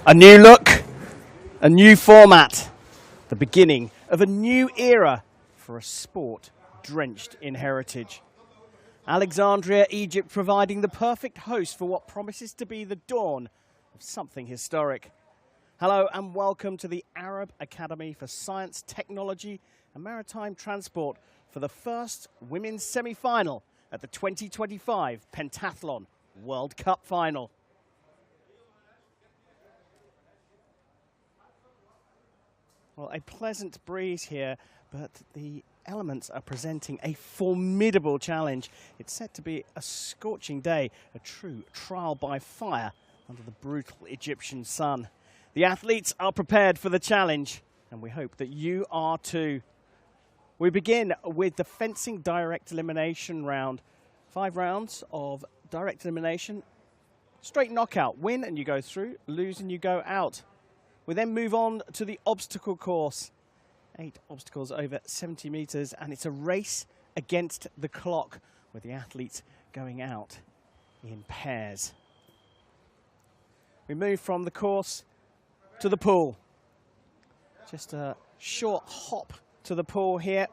A new look, a new format, the beginning of a new era for a sport drenched in heritage. Alexandria, Egypt, providing the perfect host for what promises to be the dawn of something historic. Hello and welcome to the Arab Academy for Science, Technology and Maritime Transport for the first women's semi-final at the 2025 Pentathlon World Cup Final. Well, a pleasant breeze here, but the elements are presenting a formidable challenge. It's set to be a scorching day, a true trial by fire under the brutal Egyptian sun. The athletes are prepared for the challenge, and we hope that you are too. We begin with the fencing direct elimination round. 5 rounds of direct elimination, straight knockout. Win and you go through, lose and you go out. We then move on to the obstacle course. 8 obstacles over 70 meters, and it's a race against the clock with the athletes going out in pairs. We move from the course to the pool. Just a short hop to the pool here,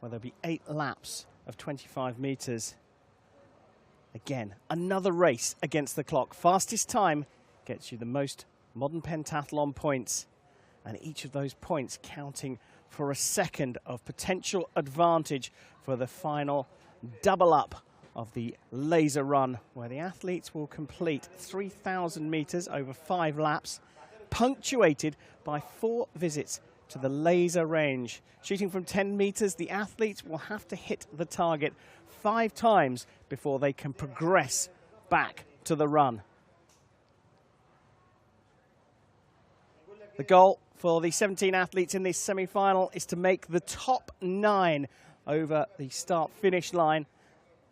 where there'll be 8 laps of 25 meters. Again, another race against the clock. Fastest time gets you the most modern pentathlon points, and each of those points counting for a second of potential advantage for the final double up of the laser run, where the athletes will complete 3,000 meters over 5 laps, punctuated by 4 visits to the laser range. Shooting from 10 meters, the athletes will have to hit the target 5 times before they can progress back to the run. The goal for the 17 athletes in this semi-final is to make the top 9 over the start-finish line,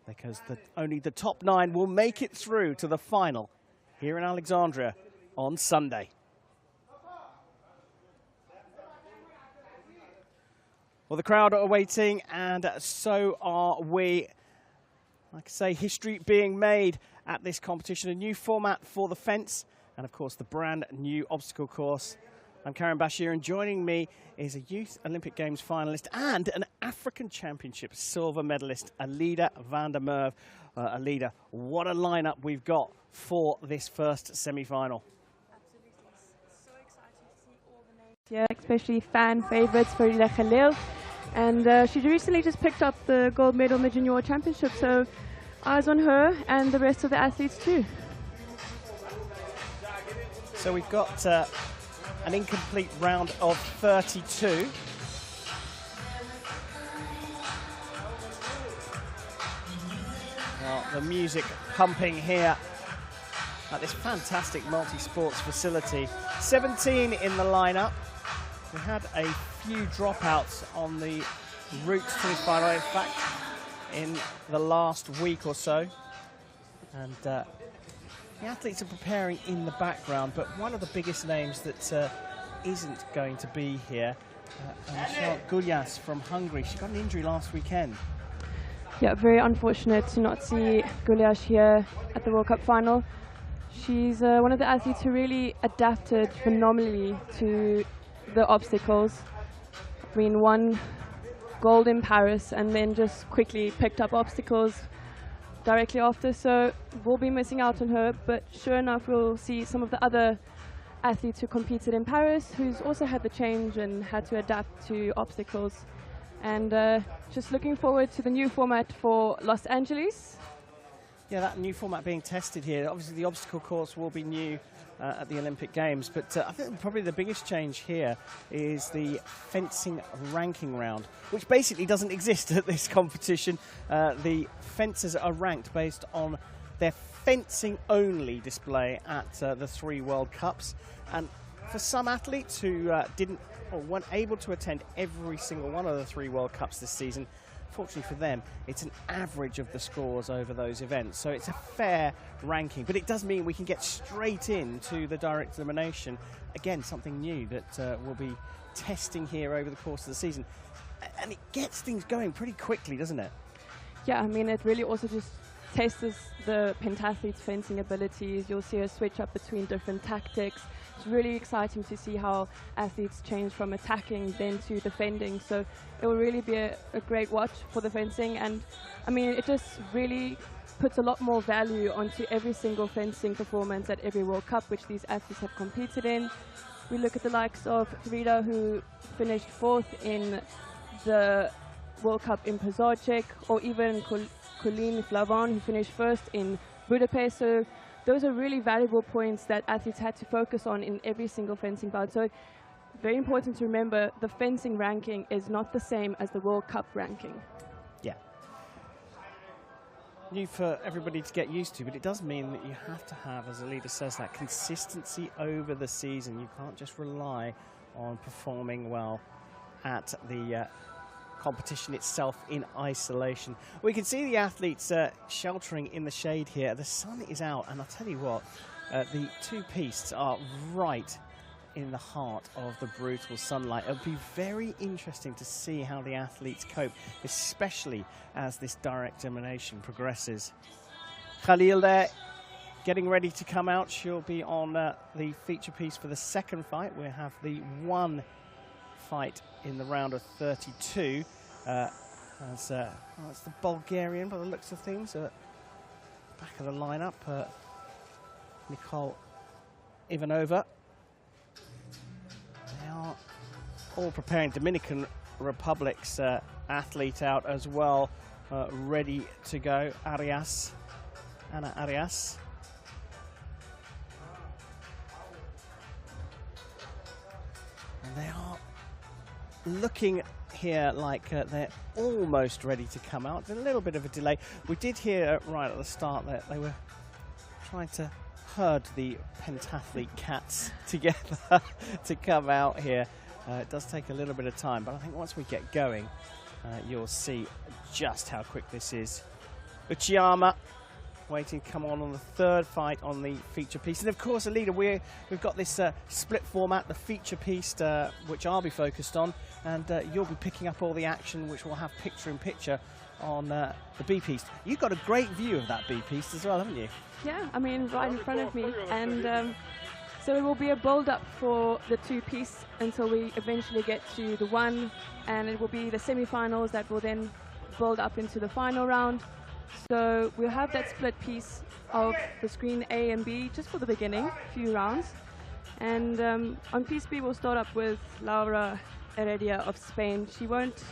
because only the top 9 will make it through to the final here in Alexandria on Sunday. Well, the crowd are waiting, and so are we. Like I say, history being made at this competition, a new format for the fence, and of course the brand new obstacle course. I'm Karen Bashir, and joining me is a Youth Olympic Games finalist and an African Championship silver medalist, Alida van der Merwe. Alida, what a lineup we've got for this first semi-final. Absolutely, so excited to see all the names here, especially fan favorites Farida Khalil. And she recently just picked up the gold medal in the Junior Championship, so eyes on her and the rest of the athletes too. So we've got an incomplete round of 32. Well, the music pumping here at this fantastic multi-sports facility. 17 in the lineup. We had a few dropouts on the route to this final, in fact, in the last week or so. And the athletes are preparing in the background, but one of the biggest names that isn't going to be here, Michelle Gulyas from Hungary. She got an injury last weekend. Yeah, very unfortunate to not see Gulyas here at the World Cup final. She's one of the athletes who really adapted phenomenally to the obstacles. I mean, won gold in Paris and then just quickly picked up obstacles directly after, so we'll be missing out on her, but sure enough we'll see some of the other athletes who competed in Paris who's also had the change and had to adapt to obstacles. And just looking forward to the new format for Los Angeles. Yeah, that new format being tested here. Obviously the obstacle course will be new at the Olympic Games, but I think probably the biggest change here is the fencing ranking round, which basically doesn't exist at this competition. The fencers are ranked based on their fencing only display at the 3 World Cups, and for some athletes who didn't or weren't able to attend every single one of the 3 World Cups this season, fortunately for them, it's an average of the scores over those events. So it's a fair ranking, but it does mean we can get straight into the direct elimination. Again, something new that we'll be testing here over the course of the season. And it gets things going pretty quickly, doesn't it? Yeah, I mean, it really also just tests the pentathlete's fencing abilities. You'll see her switch up between different tactics, it's really exciting to see how athletes change from attacking then to defending. So it will really be a great watch for the fencing. And I mean, it just really puts a lot more value onto every single fencing performance at every World Cup, which these athletes have competed in. We look at the likes of Frida, who finished 4th in the World Cup in Pozorcek, or even Colleen Flavon, who finished 1st in Budapest. So those are really valuable points that athletes had to focus on in every single fencing bout. So very important to remember, the fencing ranking is not the same as the World Cup ranking. Yeah. New for everybody to get used to, but it does mean that you have to have, as the leader says, that consistency over the season. You can't just rely on performing well at the competition itself in isolation. We can see the athletes sheltering in the shade here. The sun is out, and I'll tell you what, the two pistes are right in the heart of the brutal sunlight. It'll be very interesting to see how the athletes cope, especially as this direct elimination progresses. Khalil there, getting ready to come out. She'll be on the feature piece for the second fight. We'll have the one fight in the round of 32. It's the Bulgarian, by the looks of things, back of the lineup, Nicole Ivanova. They are all preparing. Dominican Republic's athlete out as well, ready to go. Ana Arias. And they are looking here like they're almost ready to come out. There's a little bit of a delay. We did hear right at the start that they were trying to herd the pentathlete cats together to come out here. It does take a little bit of time, but I think once we get going, you'll see just how quick this is. Uchiyama waiting to come on the third fight on the feature piece. And of course, Alida, we've got this split format, the feature piece, which I'll be focused on, and you'll be picking up all the action, which will have picture-in-picture on the B-piece. You've got a great view of that B-piece as well, haven't you? Yeah, I mean, right in front of me. And so it will be a build-up for the two-piece until we eventually get to the one, and it will be the semi-finals that will then build up into the final round. So we'll have that split piece of the screen A and B just for the beginning, few rounds. And on piece B, we'll start up with Laura Heredia of Spain. She won't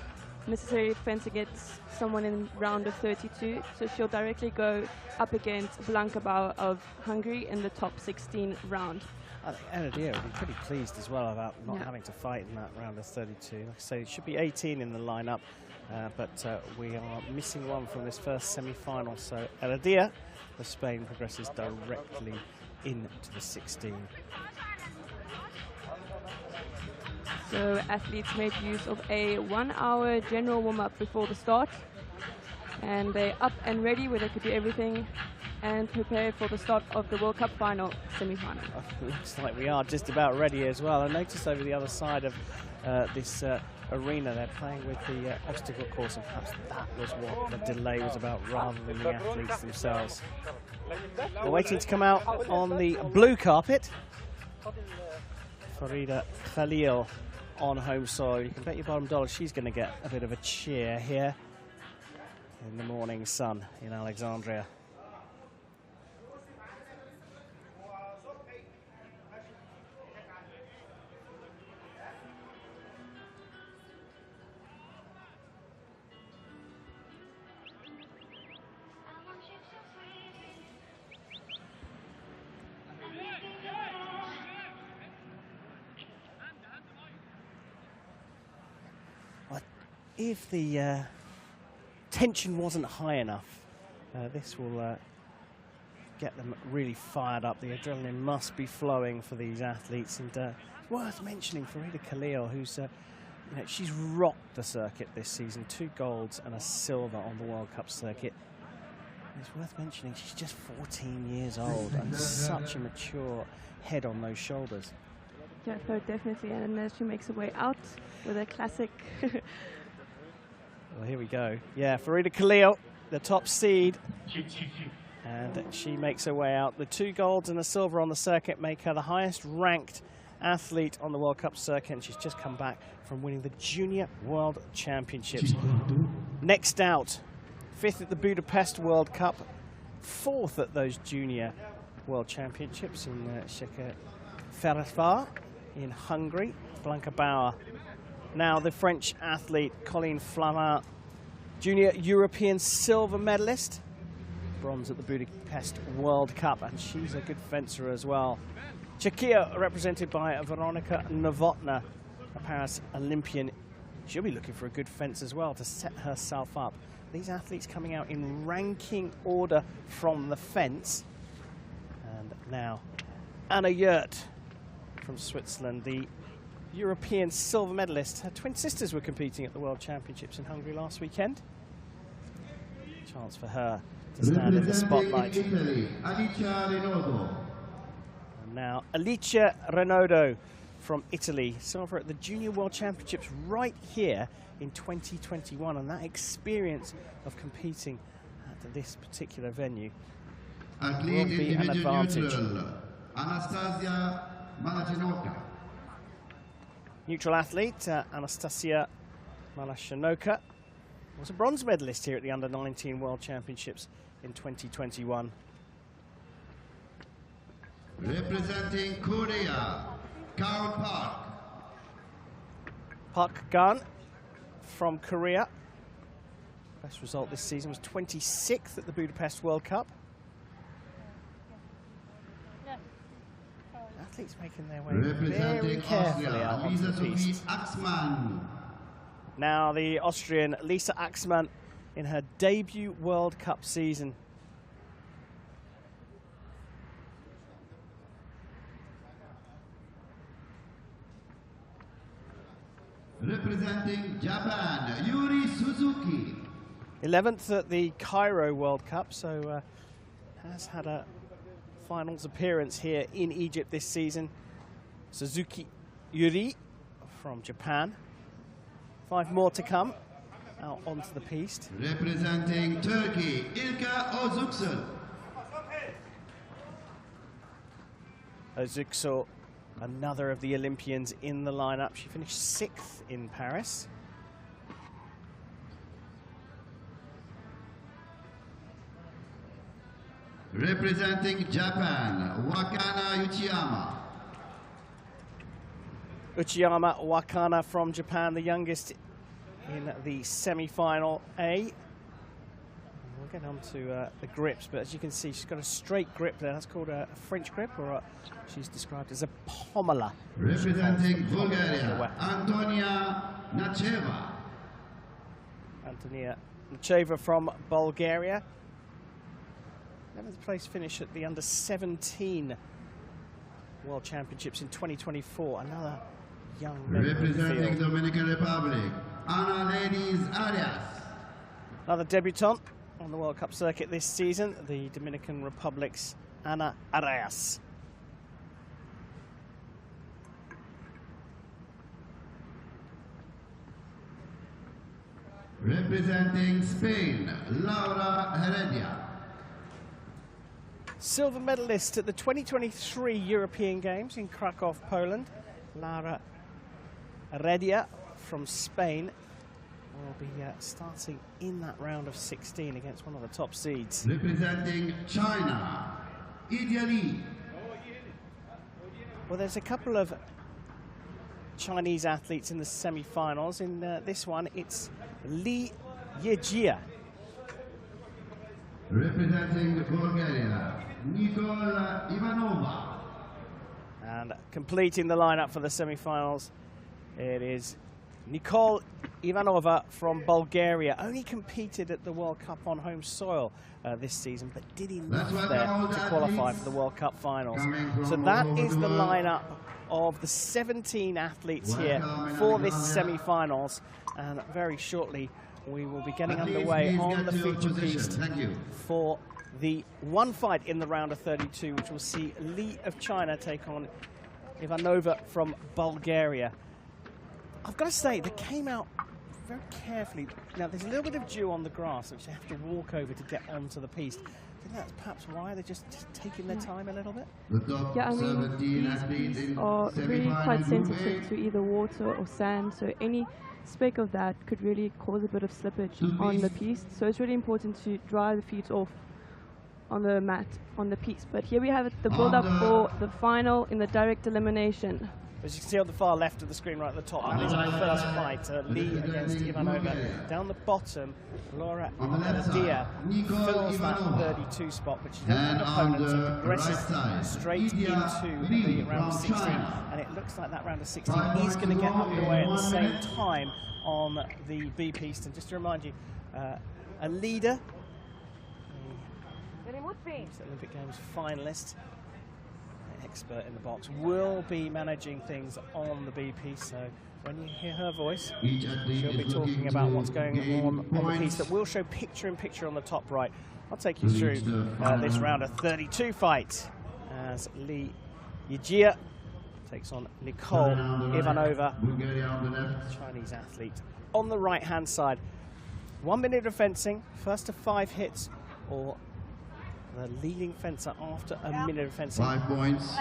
necessarily fence against someone in round of 32, so she'll directly go up against Blanca Bauer of Hungary in the top 16 round. I think Heredia will be pretty pleased as well about not having to fight in that round of 32. Like I say, it should be 18 in the lineup. But we are missing one from this first semi-final, so Heredia of Spain progresses directly into the 16. So athletes made use of a 1-hour general warm-up before the start, and they're up and ready where they could do everything and prepare for the start of the World Cup final semi-final. Looks like we are just about ready as well. I noticed over the other side of this arena they're playing with the obstacle course, and perhaps that was what the delay was about rather than the athletes themselves. They're waiting to come out on the blue carpet. Farida Khalil on home soil. You can bet your bottom dollar she's going to get a bit of a cheer here in the morning sun in Alexandria. If the tension wasn't high enough, this will get them really fired up. The adrenaline must be flowing for these athletes, and worth mentioning Farida Khalil, who's she's rocked the circuit this season. 2 golds and a silver on the World Cup circuit. It's worth mentioning she's just 14 years old and such a mature head on those shoulders. Yeah, so definitely, and as she makes her way out with a classic. Well, here we go. Yeah, Farida Khalil, the top seed. And she makes her way out. The 2 golds and a silver on the circuit make her the highest ranked athlete on the World Cup circuit, and she's just come back from winning the Junior World Championships. Next out, 5th at the Budapest World Cup, 4th at those Junior World Championships in Székesfehérvár in Hungary, Blanca Bauer. Now the French athlete Colline Flamand, Junior European silver medalist, bronze at the Budapest World Cup, and she's a good fencer as well. Czechia, represented by Veronika Novotná, a Paris Olympian. She'll be looking for a good fence as well to set herself up. These athletes coming out in ranking order from the fence. And now Anna Yurt from Switzerland, the European silver medalist. Her twin sisters were competing at the World Championships in Hungary last weekend. Chance for her to stand in the spotlight. And now Alicia Renaudot from Italy, silver at the Junior World Championships right here in 2021, and that experience of competing at this particular venue will be an advantage. Neutral athlete Anastasia Malashanoka was a bronze medalist here at the Under-19 World Championships in 2021. Representing Korea, Karl Park. Park Gan from Korea. Best result this season was 26th at the Budapest World Cup. Athletes making their way very carefully out onto the piste. Now the Austrian Lisa Axmann in her debut World Cup season. Representing Japan, Yuri Suzuki. 11th at the Cairo World Cup, so has had a finals appearance here in Egypt this season. Suzuki Yuri from Japan. 5 more to come out onto the piste. Representing Turkey, Ilka Özüksel. Özüksel, another of the Olympians in the lineup. She finished 6th in Paris. Representing Japan, Wakana Uchiyama. Uchiyama Wakana from Japan, the youngest in the semi-final A. We'll get on to the grips, but as you can see, she's got a straight grip there. That's called a French grip, or she's described as a pomela. Representing Bulgaria, Antonia Nacheva. Antonia Nacheva from Bulgaria. 11th place finish at the Under-17 World Championships in 2024. Another young representing Dominican Republic, Ana Ladies Arias. Another debutante on the World Cup circuit this season, the Dominican Republic's Ana Arias. Representing Spain, Laura Heredia. Silver medalist at the 2023 European Games in Krakow, Poland, Laura Heredia from Spain will be starting in that round of 16 against one of the top seeds. Representing China, Idia Li. Well, there's a couple of Chinese athletes in the semi-finals. In this one, it's Li Yejia. Representing Bulgaria, Nikola Ivanova. And completing the lineup for the semi-finals, it is Nicole Ivanova from Bulgaria. Only competed at the World Cup on home soil this season, but did enough there to qualify for the World Cup finals. So that is the lineup of the 17 athletes here for this semi-finals, and very shortly we will be getting underway on the feature piste for the one fight in the round of 32, which will see Li of China take on Ivanova from Bulgaria. I've got to say, they came out very carefully. Now, there's a little bit of dew on the grass, which they have to walk over to get onto the piste. I think that's perhaps why they're just taking their time a little bit. Yeah, I mean, these pistes are really quite sensitive to either water or sand, so any speck of that could really cause a bit of slippage on the piste. So it's really important to dry the feet off on the mat, on the piste. But here we have the build-up for the final in the direct elimination. As you can see on the far left of the screen, right at the top, that is our first fight. Lee against Ivanova. Down the bottom, Laura Heredia fills that 32 spot, but she's an opponent, so progresses straight into the round of 16. And it looks like that round of 16 is going to get underway at the same time on the B piste. And just to remind you, a leader, the Olympic Games finalist, expert in the box, will be managing things on the B piste. So when you hear her voice, she'll be talking about what's going on the piste. That will show picture-in-picture on the top right. I'll take you through this round of 32 fight as Lee Yejia takes on Nicole Ivanova, Chinese athlete. On the right-hand side, 1 minute of fencing, first to 5 hits, or the leading fencer after a minute of fencing. 5 points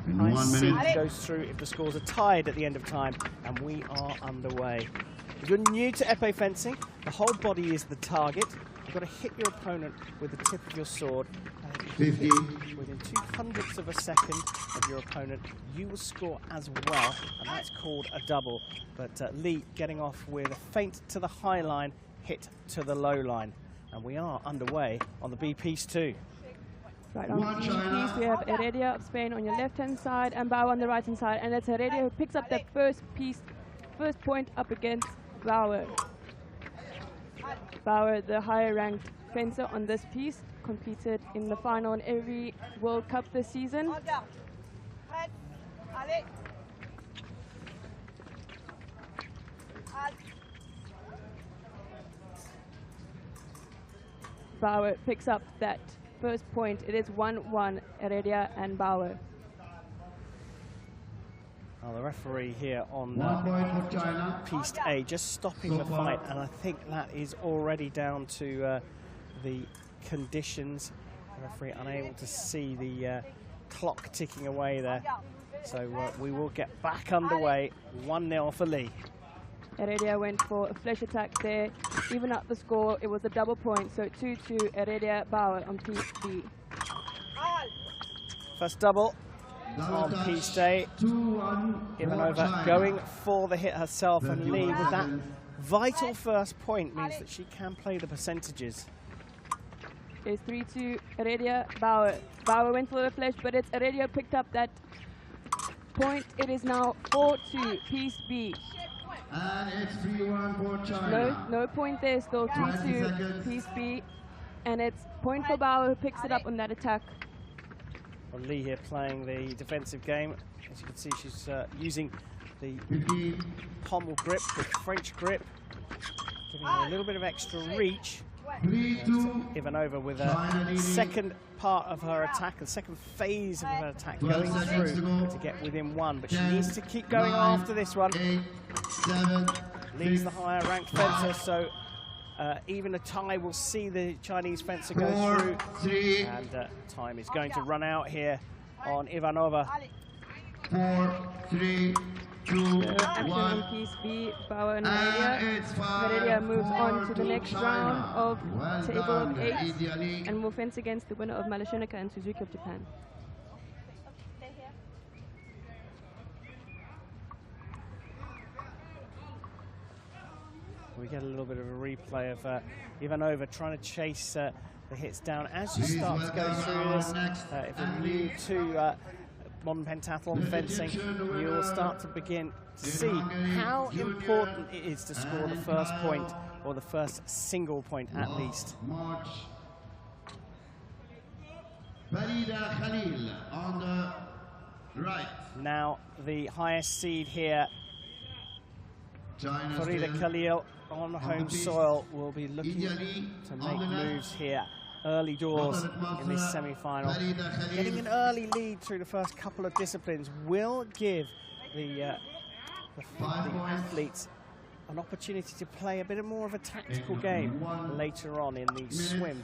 in High 1 seed minute. goes through if the scores are tied at the end of time, and we are underway. If you're new to épée fencing, the whole body is the target. You've got to hit your opponent with the tip of your sword. Within 0.02 of a second of your opponent, you will score as well, and that's called a double. But Lee getting off with a feint to the high line, hit to the low line. And we are underway on the B piste too. Right, on the B piste we have Heredia of Spain on your left-hand side and Bauer on the right-hand side. And it's Heredia who picks up that first point up against Bauer. Bauer, the higher-ranked fencer on this piste, competed in the final in every World Cup this season. Bauer picks up that first point. It is 1-1, Heredia and Bauer. Well, the referee here on piste A just stopping the fight, and I think that is already down to the conditions. The referee unable to see the clock ticking away there. So we will get back underway. 1-0 for Lee. Heredia went for a flesh attack there, even up the score. It was a double point, so 2-2 Heredia Bauer on piste B. First double on piste A. Ivanova going for the hit herself, and Lee with that vital first point means that she can play the percentages. It's 3-2 Heredia Bauer. Bauer went for the flesh, but it's Heredia picked up that point. It is now 4-2 piste B. And it's 3-1 for China. No point there, still 2-2 piste B. And it's point for Bauer who picks it up on that attack. Well, Lee here playing the defensive game. As you can see, she's using the pommel grip, the French grip, giving her a little bit of extra reach. Ivanova with a second part of her attack, the second phase of her attack going through to get within 1, but she needs to keep going after this one. Leads the higher ranked fencer, so even a tie will see the Chinese fencer go through, and time is going to run out here on Ivanova. 4, 3, 2, action 1. on piste B, Bauer and Heredia. Heredia moves on to the next round of table of 8 and will fence against the winner of Maleshenika and Suzuki of Japan. We get a little bit of a replay of Ivanova trying to chase the hits down. As you start to go through this, if you're new to modern pentathlon fencing, you will start to begin to see how important it is to score the first point, or the first single point at least. Farida Khalil on the right. Now the highest seed here, Farida Khalil on home soil, will be looking to make moves here early doors in this semi-final. Getting an early lead through the first couple of disciplines will give the athletes an opportunity to play a bit more of a tactical game later on in the swim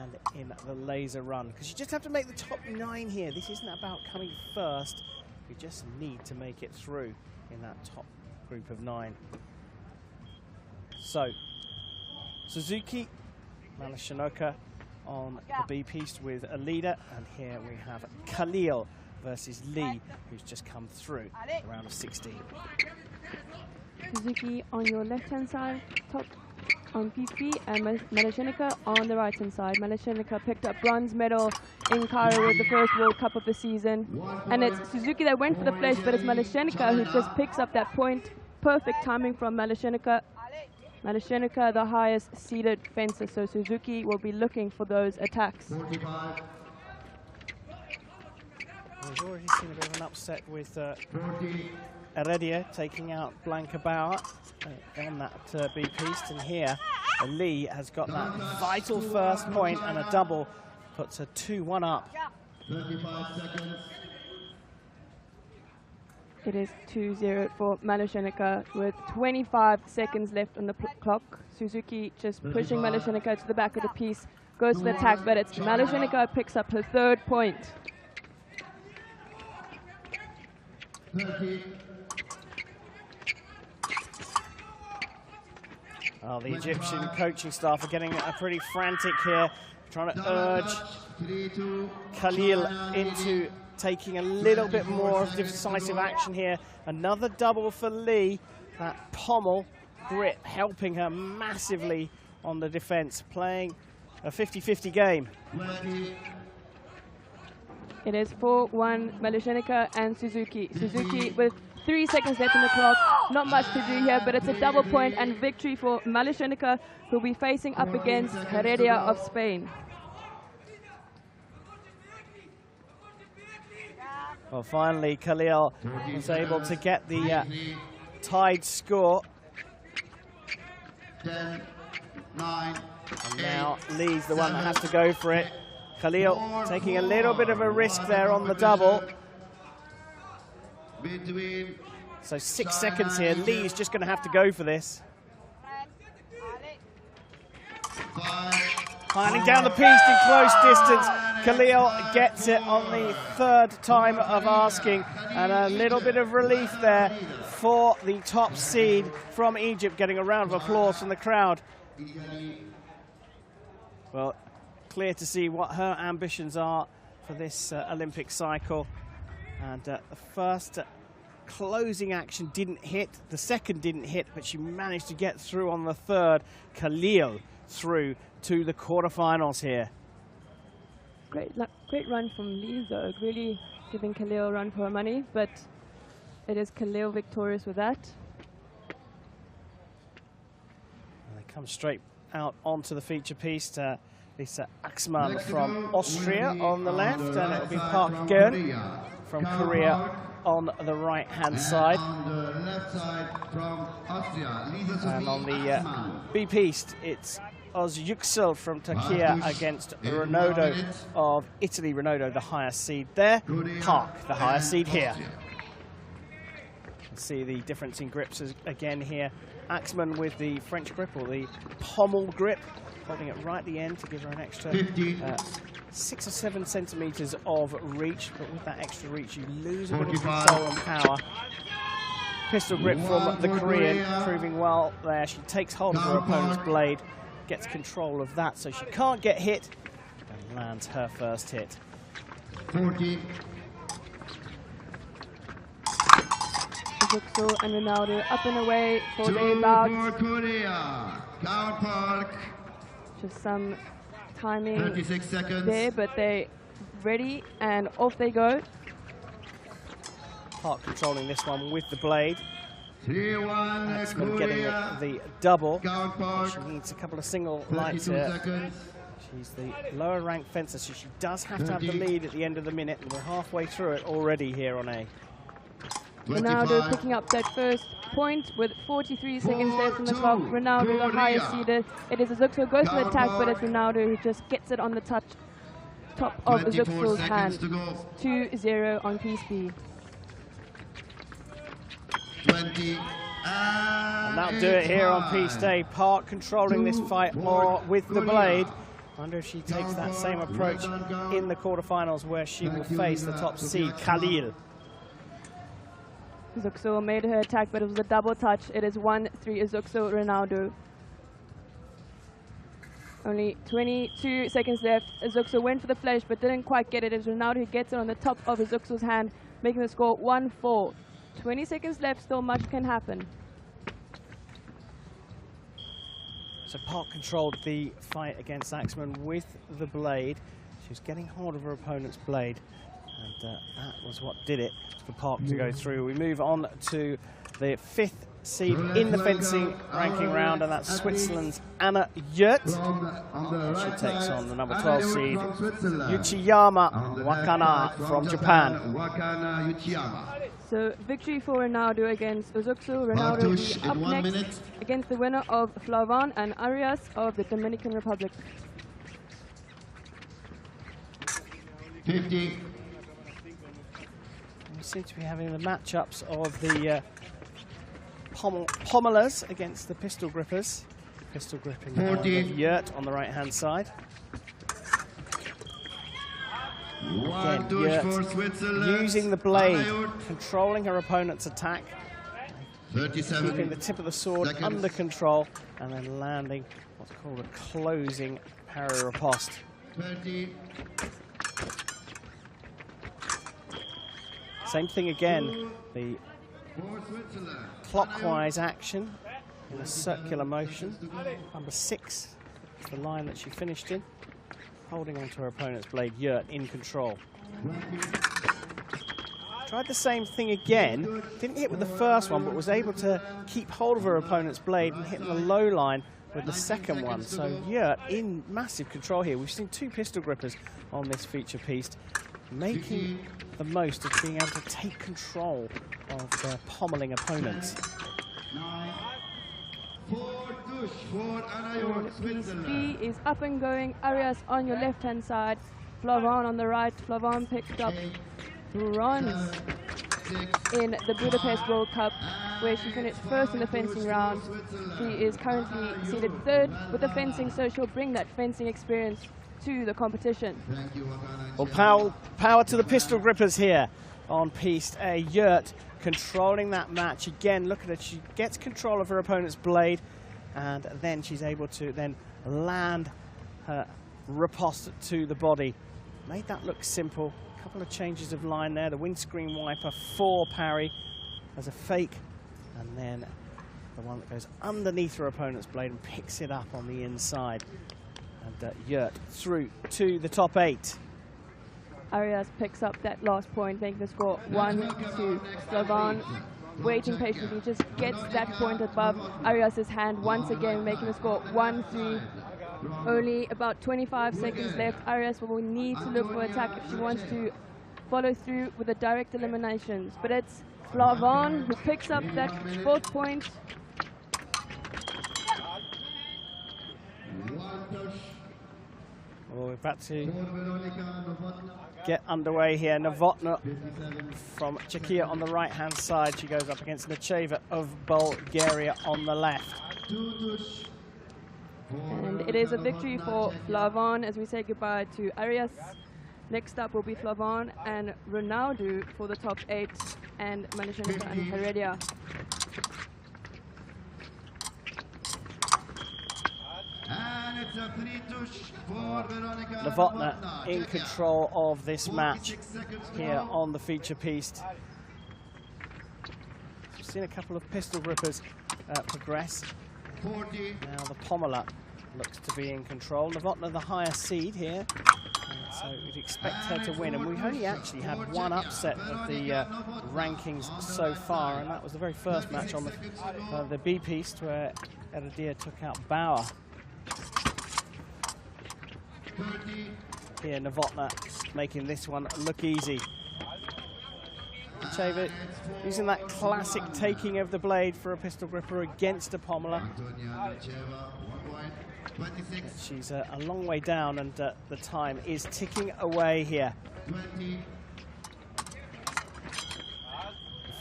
and in the laser run, because you just have to make the top 9 here. This isn't about coming first. You just need to make it through in that top group of 9. So, Suzuki, Malashinoka on the B piste with a leader, and here we have Khalil versus Lee, who's just come through the round of 16. Suzuki on your left-hand side, top on PP, and Malashinoka on the right-hand side. Malashinoka picked up bronze medal in Cairo with the first World Cup of the season. And it's Suzuki that went for the flesh, but it's Malashinoka who just picks up that point. Perfect timing from Malashinoka. Malashinoka, the highest seeded fencer, so Suzuki will be looking for those attacks. We've already seen a bit of an upset with Heredia taking out Blanca Bauer on that B piste, and here Lee has got that vital first point, and a double puts her 2-1 up. 35 seconds. It is 2-0 for Malashinoka with 25 seconds left on the clock. Suzuki just pushing Malashinoka to the back of the piece, goes to the attack, but it's Malashinoka picks up her 3rd point. 30. Oh, the Egyptian coaching staff are getting pretty frantic here, trying to urge Khalil into taking a little bit more of decisive action here. Another double for Lee. That pommel grip helping her massively on the defense, playing a 50-50 game. It is 4-1 Malashinoka and Suzuki. Suzuki with 3 seconds left on the clock. Not much to do here, but it's a double point and victory for Malashinoka, who will be facing up against Heredia of Spain. Well, finally, Khalil was able to get the tied score. 10, 9, and now Lee's the one that has to go for it. Khalil taking a little bit of a risk there on the double. So 6 seconds here. Lee's just going to have to go for this. Finding down the piste in close distance. Khalil gets it on the 3rd time of asking, and a little bit of relief there for the top seed from Egypt, getting a round of applause from the crowd. Well, clear to see what her ambitions are for this Olympic cycle. And the first closing action didn't hit, the second didn't hit, but she managed to get through on the 3rd. Khalil through to the quarterfinals here. Great run from Lee, though, really giving Khalil a run for her money, but it is Khalil victorious with that. And they come straight out onto the feature piece. Lisa Axman from Austria on the left, and it will be Park Geun from Korea on the right-hand side. On the left side from Austria, and on the B piste, it's Oz Yüksel from Turkey against Renaudot of Italy. Renaudot, the higher seed there. Park, the higher seed here. You can see the difference in grips again here. Axman with the French grip, or the pommel grip, holding it right at the end to give her an extra 6 or 7 centimeters of reach. But with that extra reach, you lose a bit of control and power. Pistol grip from the Korean, proving well there. She takes hold of her opponent's blade, gets control of that so she can't get hit, and lands her first hit. 40. Yüksel and Ronaldo up and away for their bout. For Korea, Count Park. Just some timing 36 seconds. there, but they ready and off they go. Park controlling this one with the blade. 3-1 Axman getting Korea. the double. Count Park. She needs a couple of single lights 32 here. seconds. She's the lower ranked fencer, so she does have to have the lead at the end of the minute, and we're halfway through it already here on A. Ronaldo picking up that first point with 43 seconds left on the clock. Ronaldo, the highest seeded. It is Yüksel goes to the attack, but it's Ronaldo who just gets it on the top of Yüksel's hand. 2-0 on P-Speed. 20 And that'll do it here on Peace Day. Park controlling this fight or with the blade. I wonder if she takes that same approach in the quarterfinals where she will face the top seed, Khalil. Zukso made her attack, but it was a double touch. It is 1-3 Zukso Ronaldo. Only 22 seconds left. Zukso went for the flash, but didn't quite get it. It's Ronaldo who gets it on the top of Zukso's hand, making the score 1-4. 20 seconds left, still much can happen. So Park controlled the fight against Axman with the blade. She was getting hold of her opponent's blade, and that was what did it for Park to go through. We move on to the 5th seed in the fencing ranking round, and that's Switzerland's Anna Yurt. She takes on the number 12 seed, Uchiyama Wakana from Japan. So victory for Ronaldo against Zukso. Ronaldo will be up next against the winner of Flavan and Arias of the Dominican Republic. 50. We seem to be having the matchups of the pommelers against the pistol grippers. Pistol gripping Yurt on the right-hand side. Again, Yurt using the blade, controlling her opponent's attack, keeping the tip of the sword under control, and then landing what's called a closing parry riposte. 20. Same thing again, the clockwise action in a circular motion. Number 6 is the line that she finished in, holding onto her opponent's blade. Yurt in control. Tried the same thing again, didn't hit with the first one, but was able to keep hold of her opponent's blade and hit the low line with the second one. So Yurt in massive control here. We've seen 2 pistol grippers on this feature piece, making the most of being able to take control of their pommeling opponents. Piece B is up and going. Arias on your left-hand side, Flavan on the right. Flavan picked up bronze in the Budapest World Cup, where she finished first in the fencing round. She is currently seated 3rd with the fencing, so she'll bring that fencing experience to the competition. Well, power to the pistol grippers here on Piste A. Yurt controlling that match. Again, look at it. She gets control of her opponent's blade, and then she's able to then land her riposte to the body. Made that look simple. A couple of changes of line there. The windscreen wiper for parry as a fake, and then the one that goes underneath her opponent's blade and picks it up on the inside. And Yurt through to the top 8. Arias picks up that last point, making the score 1-2. Flavan waiting patiently, just gets that point above Arias' hand once again, making the score 1-3. Only about 25 seconds left. Arias will need to look for attack if she wants to follow through with the direct eliminations. But it's Flavan who picks up that 4th point. Well, we're about to get underway here. Novotna from Czechia on the right-hand side. She goes up against Necheva of Bulgaria on the left. And it is a victory for Flavan as we say goodbye to Arias. Next up will be Flavan and Ronaldo for the top 8, and Manishanka and Heredia. Novotna in control of this match here on the feature piece. We've seen a couple of pistol grippers progress. Now the pommeler looks to be in control. Novotna the higher seed here, so we'd expect her to win. And we've only actually had one upset of the rankings so far, and that was the very first match on the B piece where Heredia took out Bauer. Here Novotna making this one look easy. Necheva using that classic taking of the blade for a pistol gripper against a pommeler. She's a long way down, and the time is ticking away here.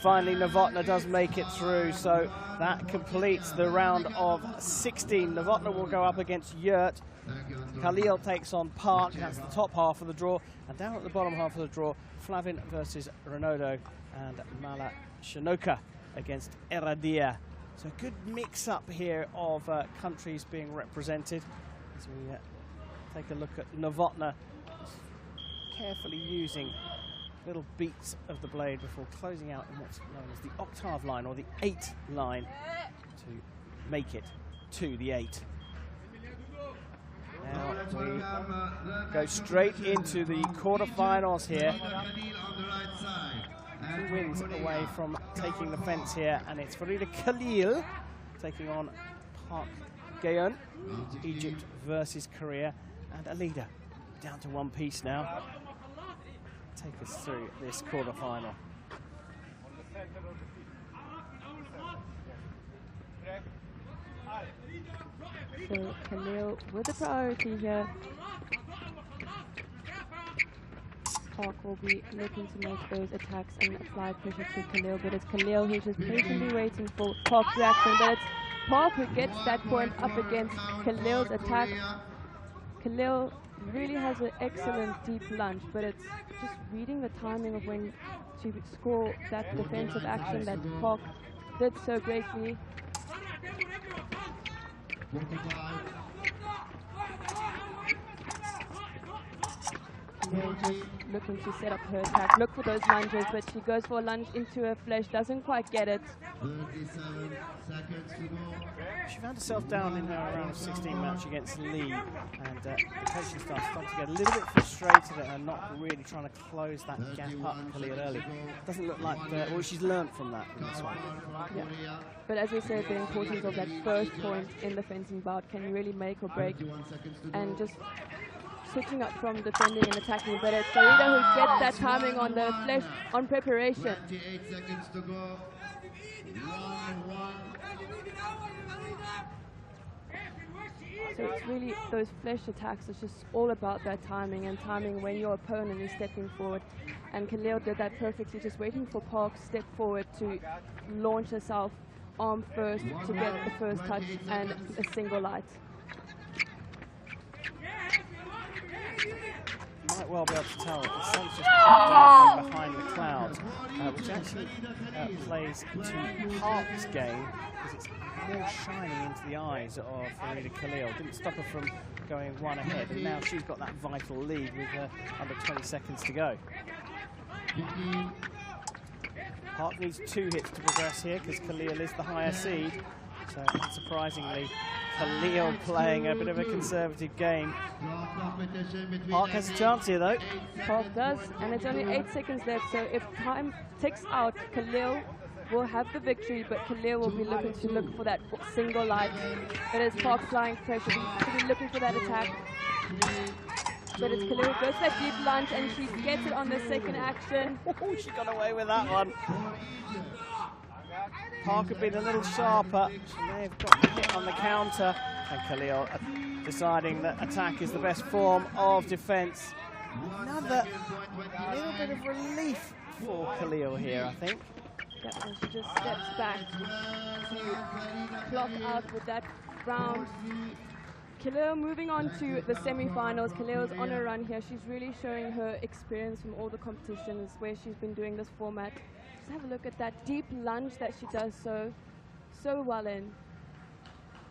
finally Novotna does make it through, so that completes the round of 16. Novotna will go up against Yurt. Khalil takes on Park, that's the top half of the draw. And down at the bottom half of the draw, Flavin versus Renaudot and Mala Shinoka against Eradia. So a good mix-up here of countries being represented. As we take a look at Novotna, carefully using little beats of the blade before closing out in what's known as the octave line, or the 8 line, to make it to the 8. Now we go straight into the quarterfinals here. 2 wins away from taking the fence here, and it's Farida Khalil taking on Park Gayon, Egypt versus Korea, and Alida down to 1 piece now. Take us through this quarterfinal. So Khalil with the priority here. Park will be looking to make those attacks and apply pressure to Khalil, but it's Khalil who's just patiently waiting for Park's reaction. But it's Park who gets that point up against Khalil's attack. Khalil really has an excellent deep lunge, but it's just reading the timing of when to score that defensive action that Park did so greatly. Just looking to set up her attack, look for those lunges, but she goes for a lunge into her flesh, doesn't quite get it. 37 seconds to go. She found herself down in her round of 16 match against Lee, and the coaching staff started to get a little bit frustrated at her not really trying to close that gap up Khalil early. Doesn't look like, well, she's learned from that in this one. Yeah. But as we said, the importance of that first point in the fencing bout can really make or break, and just switching up from defending and attacking, but it's Farida who gets that timing on the flesh on preparation. 28 seconds to go. 1-1. So it's really those flesh attacks, it's just all about that timing and timing when your opponent is stepping forward. And Khalil did that perfectly, just waiting for Park to step forward to launch herself arm first to get the first touch and a single light. You might well be able to tell that the sun's just popped up behind the clouds, which actually plays to Park's game, because it's more shining into the eyes of Farida Khalil. Didn't stop her from going 1 ahead, and now she's got that vital lead with under 20 seconds to go. Park needs 2 hits to progress here, because Khalil is the higher seed. So unsurprisingly, Khalil playing a bit of a conservative game. Park has a chance here though. Park does, and it's only 8 seconds left, so if time ticks out, Khalil will have the victory, but Khalil will be looking to look for that single light. But as Park flying pressure, she'll be looking for that attack. But it's Khalil who goes for that deep lunge, and she gets it on the second action. Oh, she got away with that one. Park had been a little sharper. She may have got the hit on the counter. And Khalil deciding that attack is the best form of defense. Another little bit of relief for Khalil here, I think. Yeah, and she just steps back to clock out with that round. Khalil moving on to the semi-finals. Khalil's on a run here. She's really showing her experience from all the competitions where she's been doing this format. Just have a look at that deep lunge that she does so well in.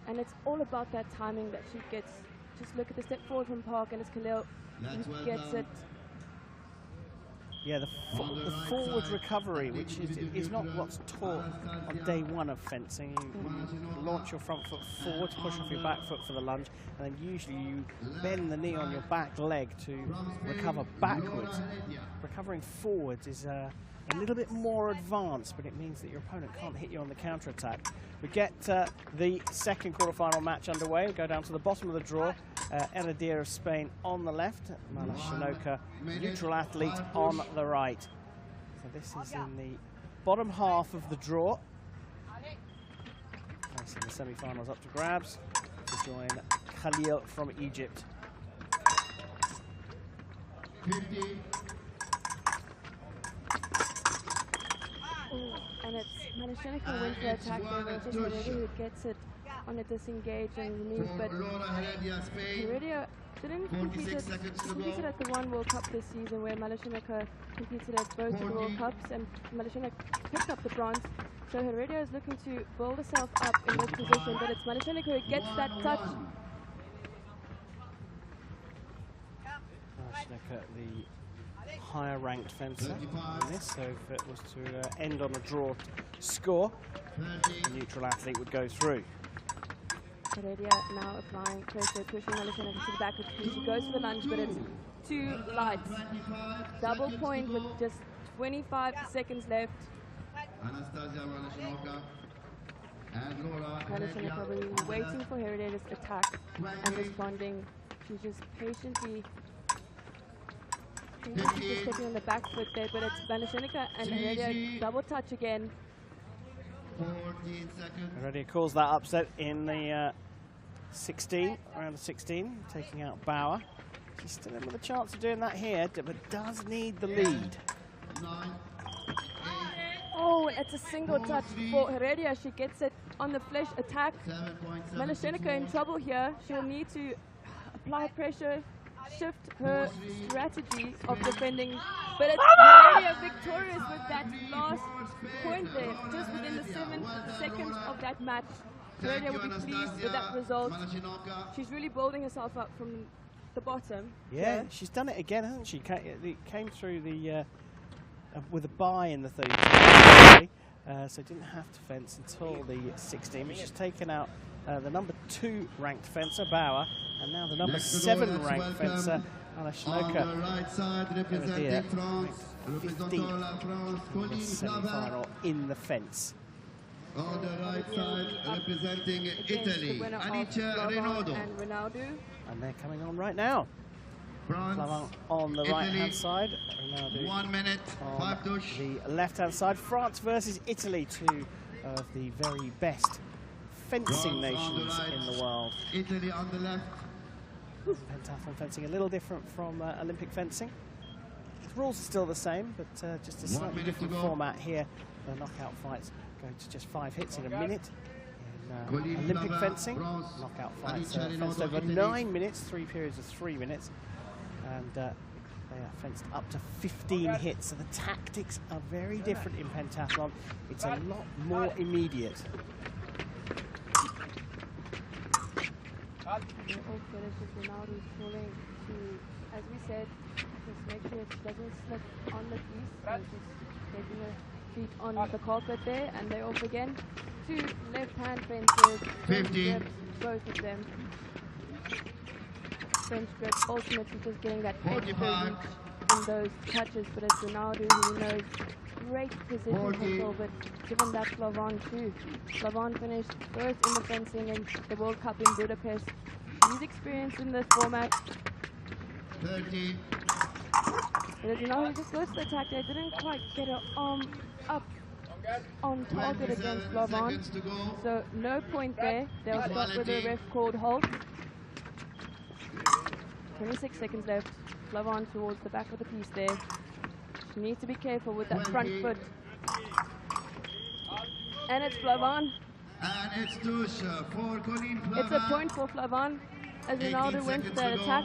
And it's all about that timing that she gets. Just look at the step forward from Park, and it's Khalil who gets it. Yeah, the forward recovery, which is not what's taught on day 1 of fencing. You launch your front foot forward, push off your back foot for the lunge, and then usually you bend the knee on your back leg to recover backwards. Recovering forwards is a little bit more advanced, but it means that your opponent can't hit you on the counter-attack. We get the second quarterfinal match underway. We go down to the bottom of the draw. Eradia of Spain on the left, Mala Shinoka, neutral athlete, on the right. So this is in the bottom half of the draw. Placing the semi-finals up to grabs to join Khalil from Egypt. 50. and it's Malashenica wins the attack there, which is Heredia who gets it on a disengage and remove, but Heredia didn't complete it. She competed at the one World Cup this season, where Malashenica competed at both of the World Cups, and Malashenica picked up the bronze. So Heredia is looking to build herself up in this position, but it's Malashenica who gets that touch. Malashenica, the higher ranked fencer in this, so if it was to end on a draw score, the neutral athlete would go through. Heredia now applying pressure, pushing Malashenica to the back of the piece. She goes for the lunge, but it's too light. Double point with just 25 seconds left. Malashenica really waiting for Heredia to attack and responding. She's just patiently just stepping on the back foot there, but it's Malashenica and Heredia double touch again. 14 seconds. Heredia calls that upset in the 16, round of 16, taking out Bauer. She's still in with a chance of doing that here, but does need the lead. 9, 8, Oh, it's a single touch for Heredia. She gets it on the flesh attack. 7.7. Malashenica in trouble here. She'll need to apply pressure, shift her strategy of defending. But it's Heredia victorious with that last point there, just within the 7 seconds of that match. Heredia will be pleased with that result. She's really building herself up from the bottom. Yeah, she's done it again, hasn't she? Came through the with a bye in the 32, so didn't have to fence until the 16. But she's taken out the number 2 ranked fencer Bauer, and now the number 7 ranked fencer Malashenica. On the right side, representing France, representing la France, Colline semi-final in the fence. On the right side, representing Italy, Alice Renaudot. And Ronaldo. And they're coming on right now. France, on the right-hand side. Ronaldo 1 minute, 5 touches. The left-hand side. France versus Italy, 2 of the very best fencing nations in the world. Italy on the left. Pentathlon fencing a little different from Olympic fencing. The rules are still the same, but just a slightly different format here. The knockout fights go to just 5 hits in a minute. In Olympic fencing, knockout fights fenced over 9 minutes, 3 periods of 3 minutes, and they are fenced up to 15 hits. So the tactics are very different in pentathlon. It's a lot more immediate. Ronaldo's falling to, as we said, just make sure it doesn't slip on the piece. So just taking her feet on the carpet there, and they're off again. 2 left-hand fences, French grips, both of them. French grip ultimately just getting that edge per reach in those touches, but it's Ronaldo who knows great position control, but given that Flavon too. Flavon finished first in the fencing in the World Cup in Budapest. He's experienced in this format. 30. But Ronaldo just goes to the attack there, didn't quite get her arm up on target against Flavon. So no point there. They'll stop with a ref called halt. 26 seconds left. Flavon towards the back of the piece there. She needs to be careful with that front foot. And it's Flavon. And it's touche for Colline Flavon. It's a point for Flavon as Ronaldo went for that attack.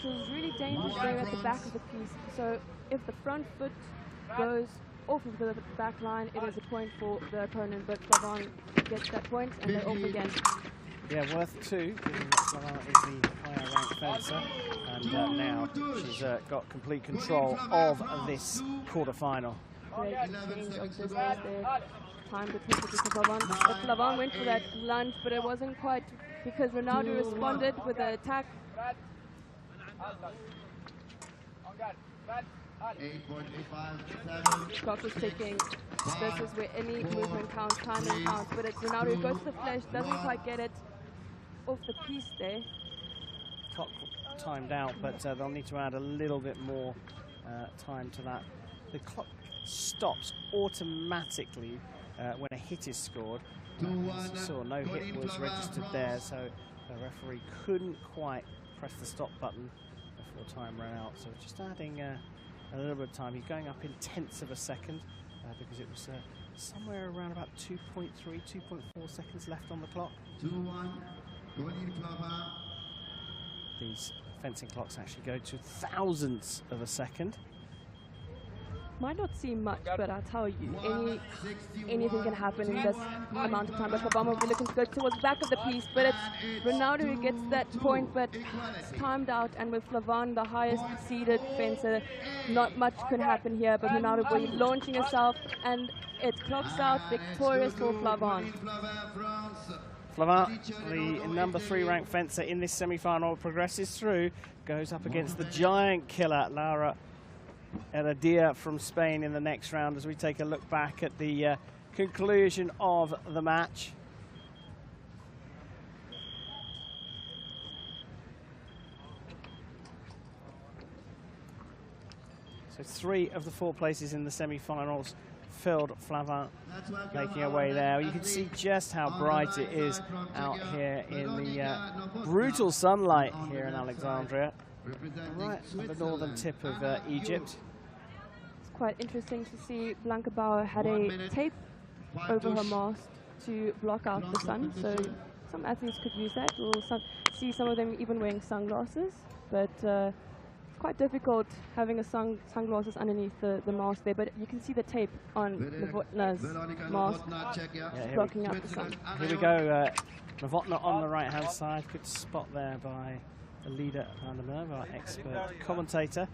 She was really dangerous there at the back of the piece. So if the front foot goes off of the back line, it is a point for the opponent, but Flavon gets that point and they're off again. Yeah, worth 2, given that Flavon is the higher ranked fencer, and now she's got complete control of this quarter-final. Great change of distance there. Time to take it to Flavon. But Flavon went for that lunge, but it wasn't quite, because Ronaldo responded with the attack. 8.857. Clock is ticking. This is where any movement counts, timing counts, but it's Ronaldo who goes to the flesh, doesn't quite get it off the piece there. Clock timed out, but they'll need to add a little bit more time to that. The clock stops automatically when a hit is scored. As you saw, no hit was registered there, so the referee couldn't quite press the stop button before time ran out. So just adding a little bit of time. He's going up in tenths of a second because it was somewhere around about 2.3, 2.4 seconds left on the clock. 2-1, Colin Flava. These fencing clocks actually go to thousandths of a second. Might not seem much, but I'll tell you, anything can happen in this amount of time. But Fabama will be looking to go towards the back of the piece, but it's Ronaldo who gets that point, but it's timed out, and with Flavan, the highest seeded fencer, not much could happen here, but Ronaldo will be launching herself, and it clocks out victorious for Flavan. Flavin, the number 3 ranked fencer in this semi-final, progresses through, goes up against the giant killer, Laura Heredia from Spain in the next round, as we take a look back at the conclusion of the match. So 3 of the 4 places in the semi-finals filled. Flavin making her way there. You can see just how bright it is out here in the brutal sunlight here in Alexandria, right at the northern tip of Egypt. It's quite interesting to see Blanca Bauer had a tape over her mask to block out the sun, so some athletes could use that. We'll see some of them even wearing sunglasses, but it's quite difficult having a sunglasses underneath the mask there, but you can see the tape on Novotna's mask blocking out the sun. Here we go, Novotna on the right-hand side. Good spot there by Alida van der Merwe, our expert commentator,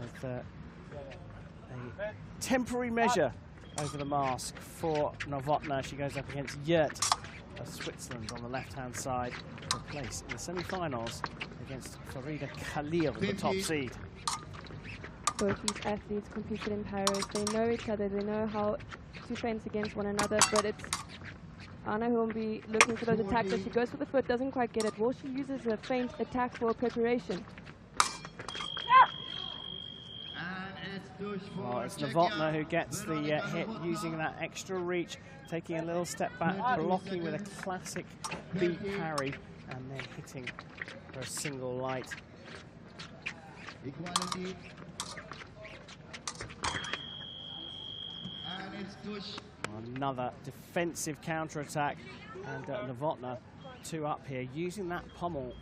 with a temporary measure over the mask for Novotna. She goes up against Yurt of Switzerland on the left-hand side for a place in the semi-finals against Farida Khalil, the top seed. Both these athletes competed in Paris. They know each other. They know how to fence against one another, but it's Anna who will be looking for those attacks. As she goes for the foot, doesn't quite get it. Well, she uses a feint attack for preparation. Well, it's Novotna who gets the hit using that extra reach, taking a little step back, blocking with a classic beat parry, and then hitting for a single light. Equality. And it's push. Another defensive counter-attack, and Novotna 2 up here, using that pommel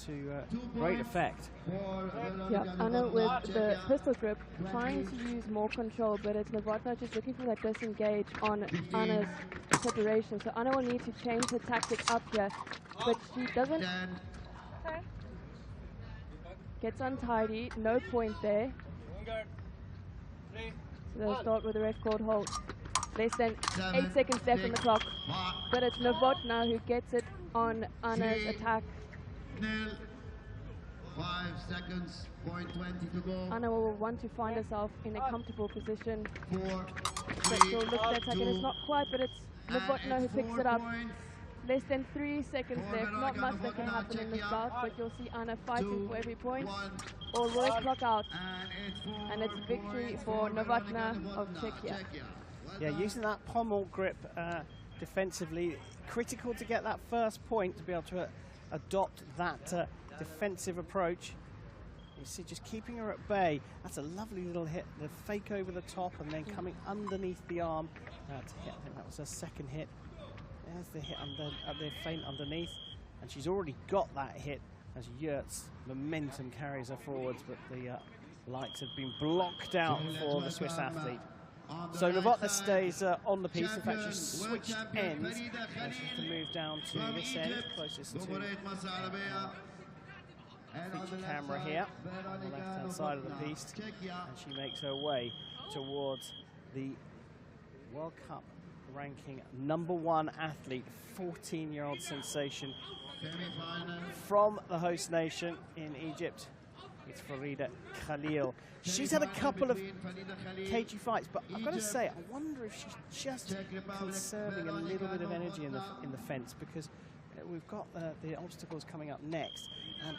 to great effect. Yeah, Anna with the pistol grip, trying to use more control, but it's Novotna just looking for that disengage on Anna's preparation. So Anna will need to change her tactic up here, but she doesn't. Gets untidy, no point there. So they'll start with a red cord hold. Less than 8 seconds left on the clock, but it's Novotna who gets it on Anna's attack. 5 seconds, 0.20 to go. Anna will want to find herself in a comfortable position. 4, But she'll look for the attack, and it's not quite, but it's Novotna who picks it up. Less than 3 seconds left. Not much that can happen in this bout, but you'll see Anna fighting for every point. Or will it clock out? And it's victory for Novotna of Czechia. Yeah, using that pommel grip defensively, critical to get that first point, to be able to adopt that defensive approach. You see, just keeping her at bay. That's a lovely little hit, the fake over the top and then coming underneath the arm to hit. I think that was her second hit. There's the hit the feint underneath, and she's already got that hit as Yurt's momentum carries her forwards, but the lights have been blocked out for the Swiss athlete. So Novotna stays on the piece. In fact, she's switched ends. She has to move down to this end, closest to feature camera here on the left-hand side of the piece, and she makes her way towards the World Cup ranking #1 athlete, 14-year-old sensation from the host nation in Egypt. It's Farida Khalil. She's had a couple of cagey fights, but I've got to say, I wonder if she's just conserving a little bit of energy in the fence, because we've got the obstacles coming up next, and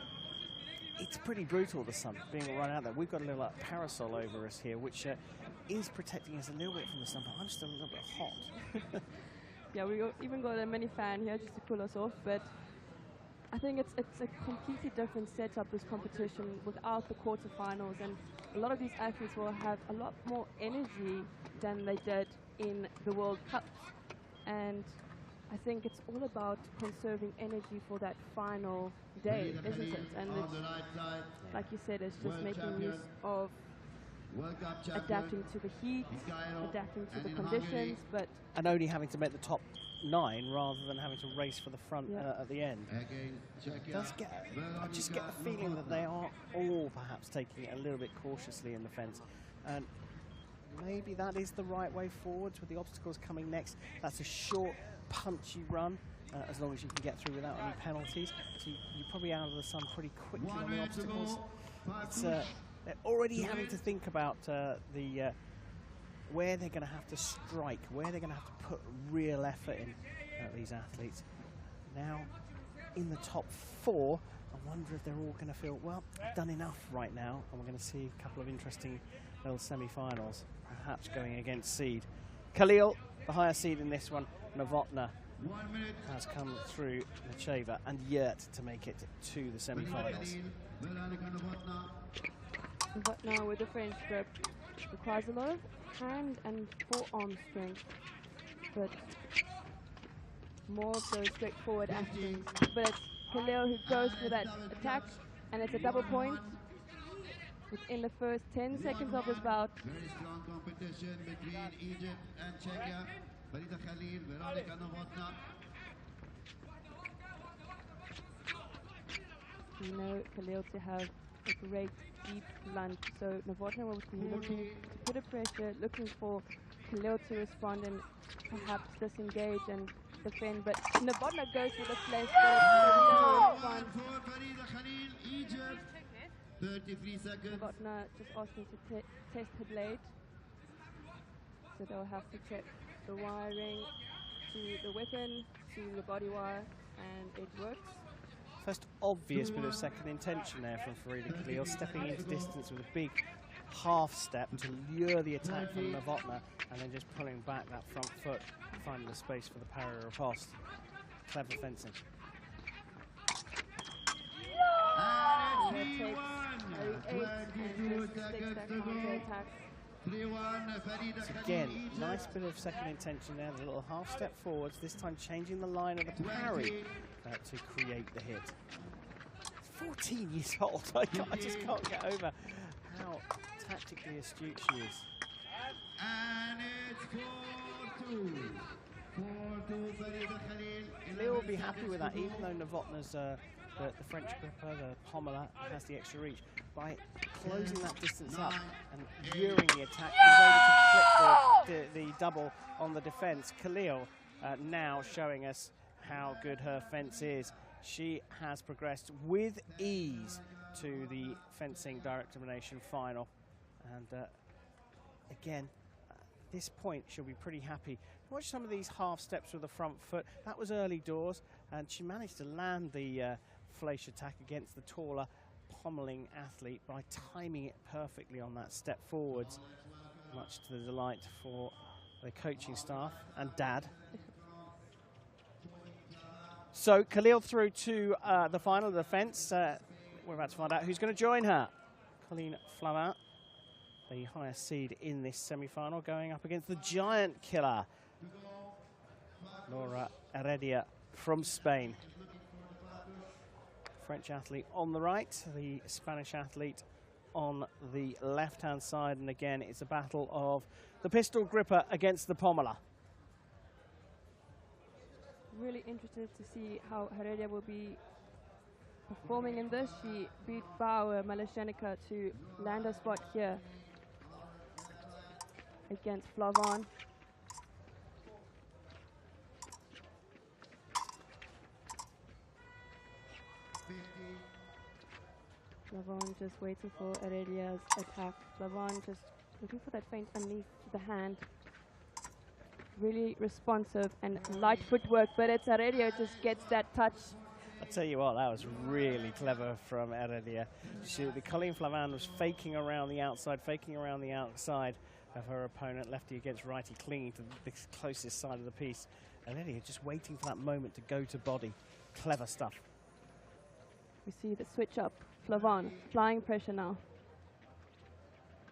it's pretty brutal, the sun being right out there. We've got a little parasol over us here, which is protecting us a little bit from the sun, but I'm still a little bit hot. Yeah, we even got a mini fan here just to cool us off, but I think it's a completely different setup, this competition, without the quarterfinals, and a lot of these athletes will have a lot more energy than they did in the World Cup. And I think it's all about conserving energy for that final day, isn't it? And it's, like you said, it's just making use of adapting to the heat, adapting to the conditions, and only having to make the top 9 rather than having to race for the front at the end. I just get a feeling that they are all perhaps taking it a little bit cautiously in the fence, and maybe that is the right way forwards with the obstacles coming next. That's a short, punchy run, as long as you can get through without any penalties. So you're probably out of the sun pretty quickly on the obstacles. It's, they're already having to think about where they're going to have to strike, where they're going to have to put real effort in, these athletes. Now, in the top 4, I wonder if they're all going to feel, well, I've done enough right now, and we're going to see a couple of interesting little semi-finals, perhaps going against seed. Khalil, the higher seed in this one. Novotna has come through Necheva and yet to make it to the semi-finals. Novotna with the French grip requires a lot of hand and forearm strength, but more of those straightforward actions. But it's Khalil who goes for that attack, and it's a double point within the first 10 seconds of his bout. Very strong competition between Egypt and Czechia. Farida Khalil, Veronica Novotna. We know Khalil to have a great deep lunge, so Novotna will be looking to put a pressure, looking for Khalil to respond and perhaps disengage and defend, but Novotna goes for the flesh, but Farida for Farida Khalil, Egypt. 33 seconds. Novotna just asking to test her blade, so they'll have to check the wiring to the weapon, to the body wire, and it works. First obvious bit of second intention there from Farida Khalil, stepping into distance with a big half step to lure the attack from Novotna, and then just pulling back that front foot, finding the space for the parry riposte. Clever fencing. And it takes 8 and just sticks that counter-attack. So again, nice bit of second intention there, a little half step forwards, this time changing the line of the parry to create the hit. 14 years old, I just can't get over how tactically astute she is. And it's 4-2. 4-2 Farida Khalil. Khalil will be happy with that, even though Novotna's the French gripper, the pommeler, has the extra reach. By closing that distance up and luring the attack, he's able to flip the double on the defense. Khalil now showing us how good her fence is. She has progressed with ease to the fencing direct elimination final. And again, at this point, she'll be pretty happy. Watch some of these half steps with the front foot. That was early doors, and she managed to land the flesh attack against the taller pommeling athlete by timing it perfectly on that step forwards, much to the delight for the coaching staff and Dad. So Khalil through to the final, the fence. We're about to find out who's going to join her. Colleen Flamant, the highest seed in this semi-final, going up against the giant killer, Laura Heredia from Spain. French athlete on the right, the Spanish athlete on the left-hand side, and again it's a battle of the pistol gripper against the pommeler. Really interested to see how Heredia will be performing in this. She beat Bauer Maleshenica to land a spot here against Flavon. Flavon just waiting for Heredia's attack. Flavon just looking for that feint underneath the hand. Really responsive and light footwork, but it's Heredia who just gets that touch. I'll tell you what, that was really clever from Heredia. The Colleen Flavin was faking around the outside of her opponent, lefty against righty, clinging to the closest side of the piece. Heredia just waiting for that moment to go to body. Clever stuff. We see the switch up. Flavon, flying pressure now.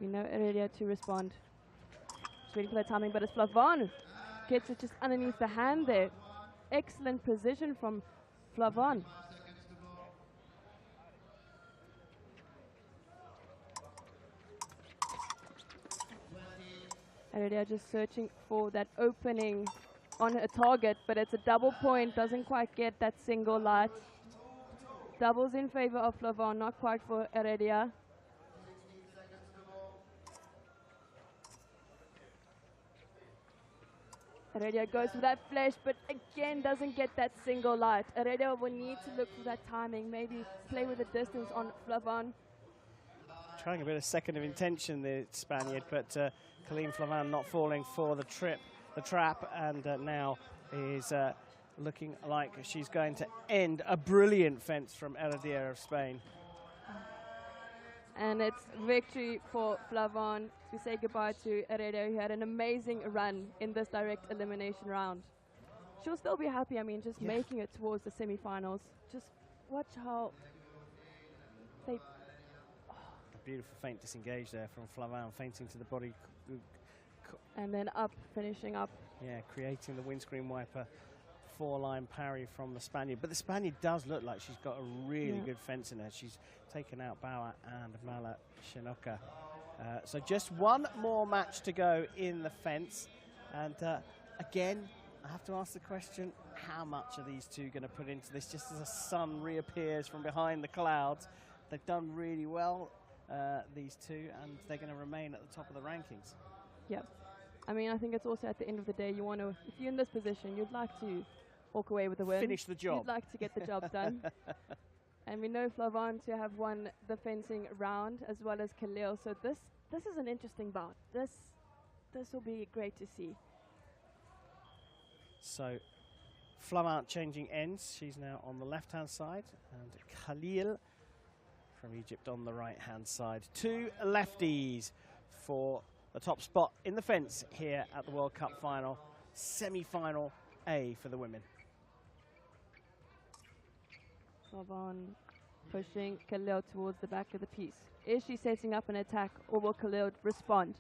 We know Heredia to respond. waiting for the timing, but it's Flavon gets it just underneath the hand there. Excellent position from Flavon. Heredia just searching for that opening on a target, but it's a double point, doesn't quite get that single light. Doubles in favor of Flavon, not quite for Heredia. Heredia goes for that flash, but again doesn't get that single light. Heredia will need to look for that timing, maybe play with the distance on Flavon. Trying a bit of second of intention, the Spaniard, but Colleen Flavin not falling for the trap, and now is looking like she's going to end a brilliant fence from Heredia of Spain. And it's victory for Flavon. We say goodbye to Heredia, who had an amazing run in this direct elimination round. She'll still be happy, I mean, just making it towards the semi-finals. Just watch how they... A beautiful feint disengage there from Flavin, feinting to the body. And then up, finishing up. Yeah, creating the windscreen wiper four-line parry from the Spaniard. But the Spaniard does look like she's got a really good fence in her. She's taken out Bauer and Mala Shinoka. So just one more match to go in the fence. And again, I have to ask the question, how much are these two going to put into this just as the sun reappears from behind the clouds? They've done really well, these two, and they're going to remain at the top of the rankings. Yep. I mean, I think it's also at the end of the day, you want to, if you're in this position, you'd like to walk away with the win. Finish the job. You'd like to get the job done. And we know Flavon to have won the fencing round as well as Khalil. So this is an interesting bout. This will be great to see. So Flavin changing ends. She's now on the left-hand side, and Khalil from Egypt on the right-hand side. Two lefties for the top spot in the fence here at the World Cup final, semi-final A for the women. Flavon pushing Khalil towards the back of the piece. Is she setting up an attack, or will Khalil respond?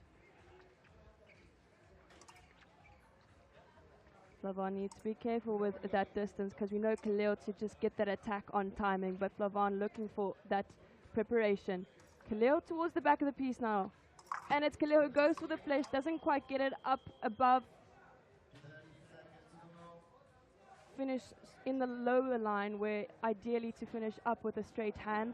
Flavon needs to be careful with that distance, because we know Khalil to just get that attack on timing, but Flavon looking for that preparation. Khalil towards the back of the piece now. And it's Khalil who goes for the flash, doesn't quite get it up above. Finish in the lower line, where ideally to finish up with a straight hand.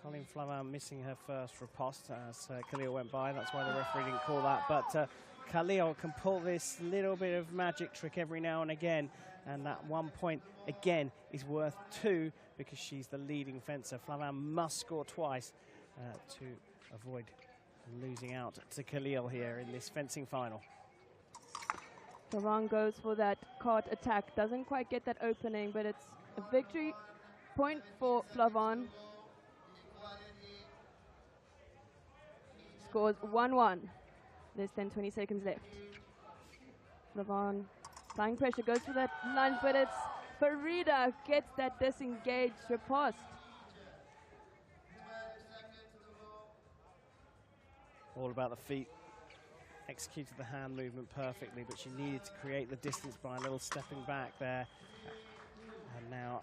Colleen Flavin missing her first riposte as Khalil went by. That's why the referee didn't call that. But Khalil can pull this little bit of magic trick every now and again. And that 1 point, again, is worth 2 because she's the leading fencer. Flavin must score twice to avoid losing out to Khalil here in this fencing final. Flavin goes for that cart attack. Doesn't quite get that opening, but it's a victory point for Flavin. Scores 1-1. Less than 20 seconds left. Flavin applying pressure, goes for that lunge, but it's Farida gets that disengaged riposte. All about the feet. Executed the hand movement perfectly, but she needed to create the distance by a little stepping back there. And now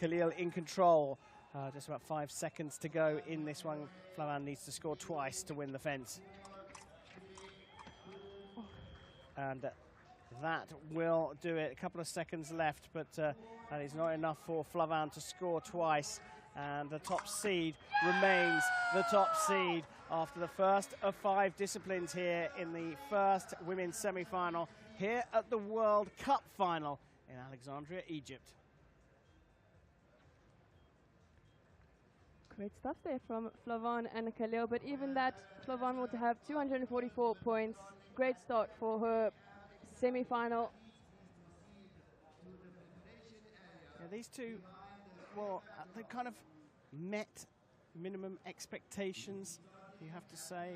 Khalil in control. Just about 5 seconds to go in this one. Flavin needs to score twice to win the fence. And that will do it. A couple of seconds left, but that is not enough for Flavin to score twice. And the top seed remains the top seed after the first of 5 disciplines here in the first women's semi-final here at the World Cup final in Alexandria, Egypt. Great stuff there from Flavin and Khalil, but even that, Flavin will have 244 points. Great start for her semi-final. Yeah, these two, well, they kind of met minimum expectations, you have to say.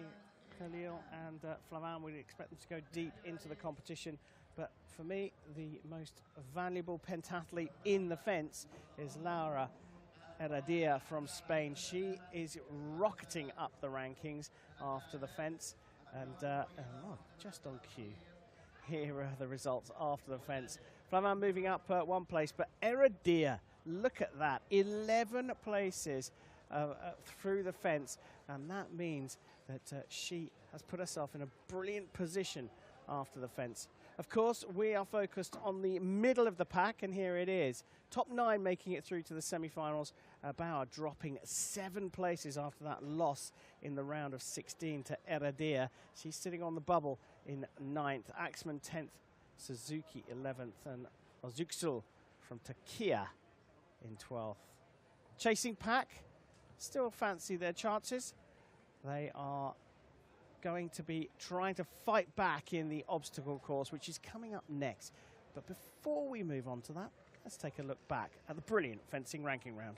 Khalil and Flavin, we'd expect them to go deep into the competition. But for me, the most valuable pentathlete in the fence is Laura Heredia from Spain. She is rocketing up the rankings after the fence. And oh, just on cue, here are the results after the fence. Flamand moving up one place, but Heredia, look at that, 11 places through the fence. And that means that she has put herself in a brilliant position after the fence. Of course, we are focused on the middle of the pack, and here it is. Top 9 making it through to the semi-finals. Bauer dropping 7 places after that loss in the round of 16 to Heredia. She's sitting on the bubble in 9th. Axman 10th, Suzuki 11th, and Ozuxul from Turkey in 12th. Chasing pack still fancy their chances. They are going to be trying to fight back in the obstacle course, which is coming up next. But before we move on to that, let's take a look back at the brilliant fencing ranking round.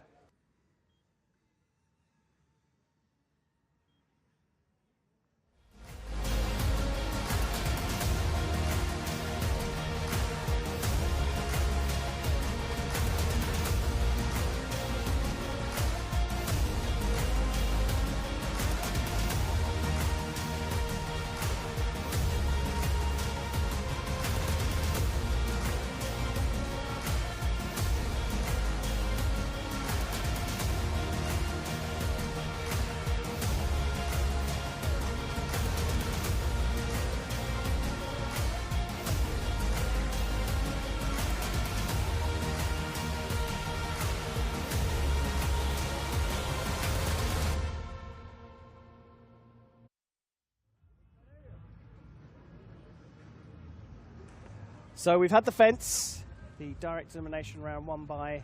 So we've had the fence, the direct elimination round won by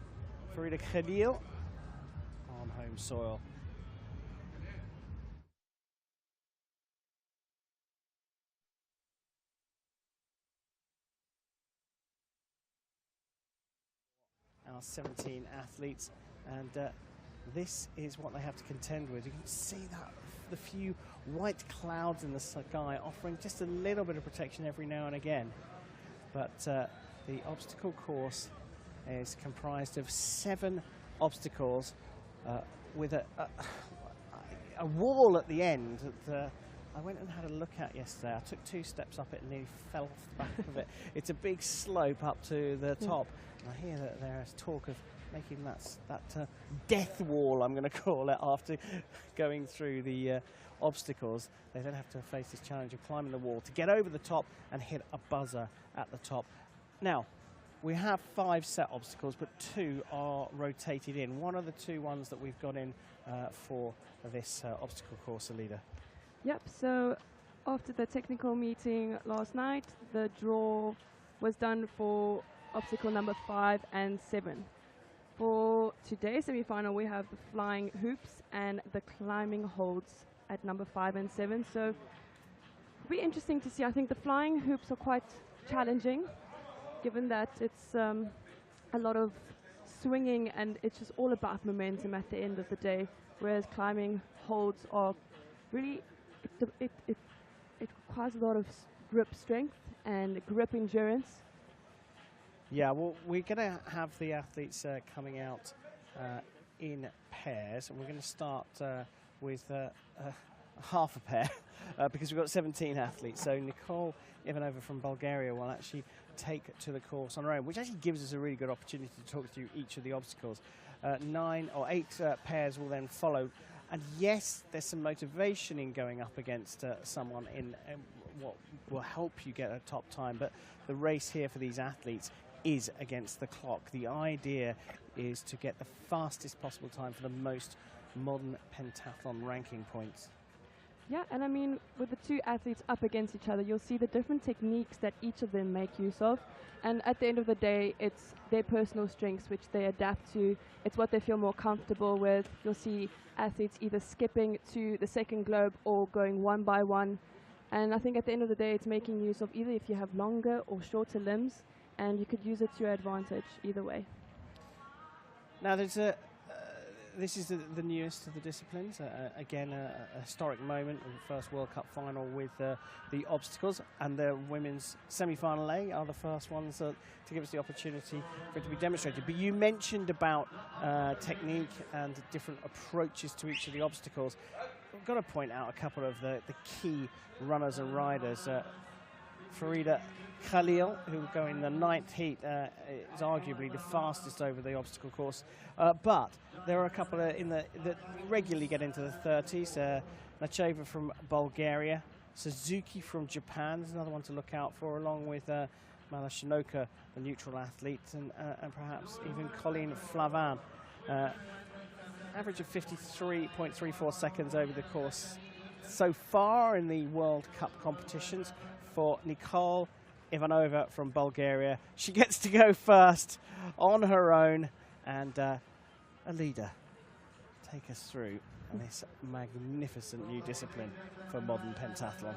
Farida Khalil on home soil. Our 17 athletes, and this is what they have to contend with. You can see that the few white clouds in the sky offering just a little bit of protection every now and again. But the obstacle course is comprised of 7 obstacles with a wall at the end that I went and had a look at yesterday. I took 2 steps up it and nearly fell off the back of it. It's a big slope up to the top. And I hear that there is talk of making that death wall, I'm going to call it, after going through the obstacles. They then have to face this challenge of climbing the wall to get over the top and hit a buzzer at the top. Now, we have 5 set obstacles, but 2 are rotated in. What are the 2 ones that we've got in for this obstacle course, Alida? Yep, so after the technical meeting last night, the draw was done for obstacle number 5 and 7. For today's semi-final, we have the flying hoops and the climbing holds at number 5 and 7. So it'll be interesting to see. I think the flying hoops are quite challenging, given that it's a lot of swinging and it's just all about momentum at the end of the day, whereas climbing holds are really, it requires a lot of grip strength and grip endurance. Yeah, well, we're going to have the athletes coming out in pairs, and we're going to start with half a pair because we've got 17 athletes. So Nicole Ivanova from Bulgaria will actually take to the course on her own, which actually gives us a really good opportunity to talk through each of the obstacles. 9 or 8 pairs will then follow. And yes, there's some motivation in going up against someone in what will help you get a top time, but the race here for these athletes is against the clock. The idea is to get the fastest possible time for the most modern pentathlon ranking points. Yeah, and I mean, with the 2 athletes up against each other, you'll see the different techniques that each of them make use of. And at the end of the day, it's their personal strengths which they adapt to. It's what they feel more comfortable with. You'll see athletes either skipping to the second globe or going one by one. And I think at the end of the day, it's making use of either if you have longer or shorter limbs, and you could use it to your advantage either way. Now, there's this is the newest of the disciplines. Again, a historic moment in the first World Cup final with the obstacles, and the women's semi-final A are the first ones to give us the opportunity for it to be demonstrated. But you mentioned about technique and different approaches to each of the obstacles. I've got to point out a couple of the key runners and riders. Farida Khalil, who will go in the 9th heat, is arguably the fastest over the obstacle course. But there are a couple that regularly get into the 30s. Nacheva from Bulgaria, Suzuki from Japan is another one to look out for, along with Malashinoka, the neutral athlete, and perhaps even Colleen Flavin. Average of 53.34 seconds over the course so far in the World Cup competitions for Nicole Ivanova from Bulgaria. She gets to go first on her own, and a leader take us through this magnificent new discipline for modern pentathlon.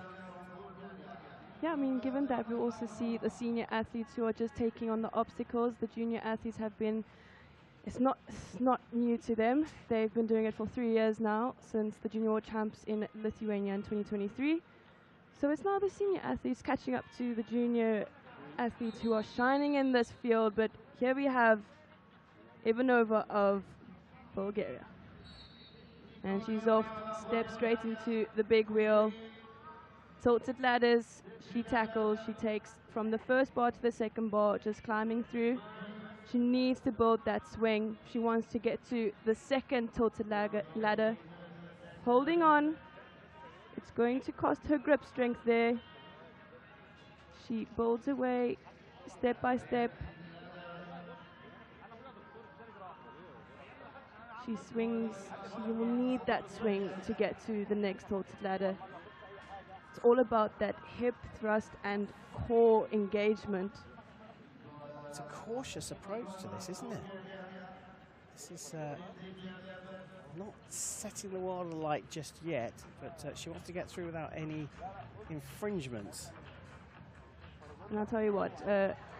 Yeah, I mean, given that we also see the senior athletes who are just taking on the obstacles, the junior athletes have been, it's not new to them. They've been doing it for 3 years now, since the junior world champs in Lithuania in 2023. So it's now the senior athletes catching up to the junior athletes who are shining in this field. But here we have Ivanova of Bulgaria. And she's off, steps straight into the big wheel. Tilted ladders, she tackles, she takes from the first bar to the second bar, just climbing through. She needs to build that swing. She wants to get to the second tilted ladder. Holding on. It's going to cost her grip strength there. She builds away step by step. She swings. She will need that swing to get to the next tilted ladder. It's all about that hip thrust and core engagement. It's a cautious approach to this, isn't it? This is not setting the world alight just yet, but she wants to get through without any infringements. And I'll tell you what,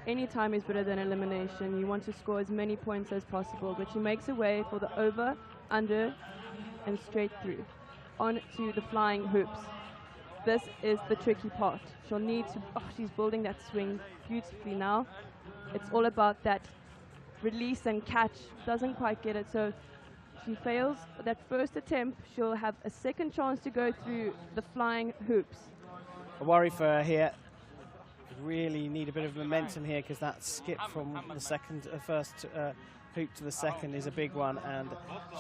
any time is better than elimination. You want to score as many points as possible, but she makes a way for the over, under, and straight through, onto the flying hoops. This is the tricky part. She'll need to, she's building that swing beautifully now. It's all about that release and catch. Doesn't quite get it, so she fails that first attempt. She'll have a second chance to go through the flying hoops. A worry for her here. Really need a bit of momentum here, because that skip from the first hoop to the second is a big one, and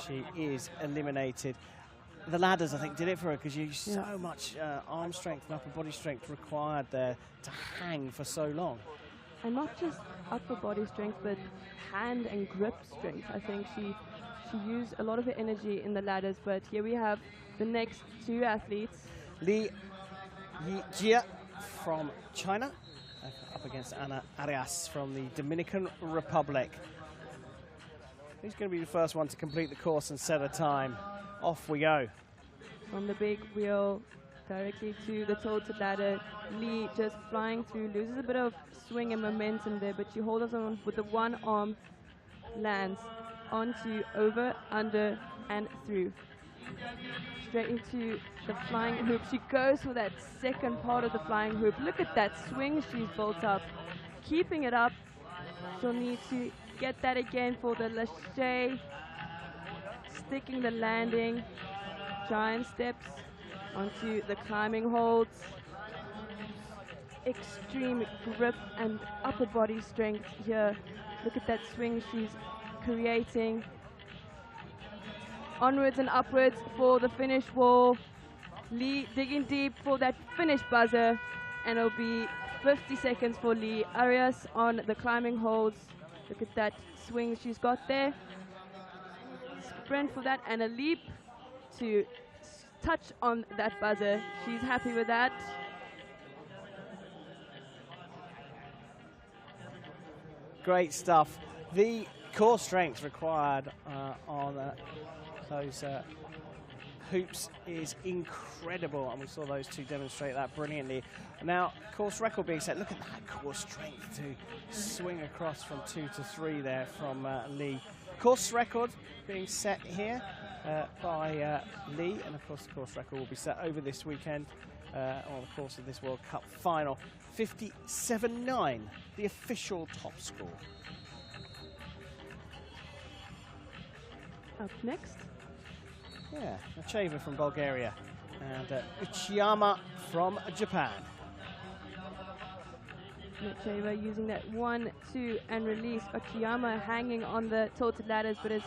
she is eliminated. The ladders, I think, did it for her, because you so much arm strength and upper body strength required there to hang for so long. And not just upper body strength, but hand and grip strength. I think she used a lot of her energy in the ladders, but here we have the next two athletes. Li Yijia from China, up against Ana Arias from the Dominican Republic. Who's going to be the first one to complete the course and set a time? Off we go. From the big wheel directly to the tilted ladder. Li just flying through, loses a bit of swing and momentum there, but she holds on with the one arm, lands onto, over, under, and through. Straight into the flying hoop. She goes for that second part of the flying hoop. Look at that swing she's built up. Keeping it up. She'll need to get that again for the lâché. Sticking the landing. Giant steps onto the climbing holds. Extreme grip and upper body strength here. Look at that swing she's creating. Onwards and upwards for the finish wall. Li digging deep for that finish buzzer, and it'll be 50 seconds for Li. Arias on the climbing holds. Look at that swing she's got there. Sprint for that, and a leap to touch on that buzzer. She's happy with that. Great stuff. The core strength required on those hoops is incredible, and we saw those two demonstrate that brilliantly. Now, course record being set. Look at that core strength to swing across from 2 to 3 there from Li. course record being set here by Lee, and of course the course record will be set over this weekend on the course of this World Cup final. 57.9, the official top score. Up next. Yeah, Nacheva from Bulgaria and Uchiyama from Japan. Nacheva using that 1, 2 and release. Uchiyama hanging on the tilted ladders, but as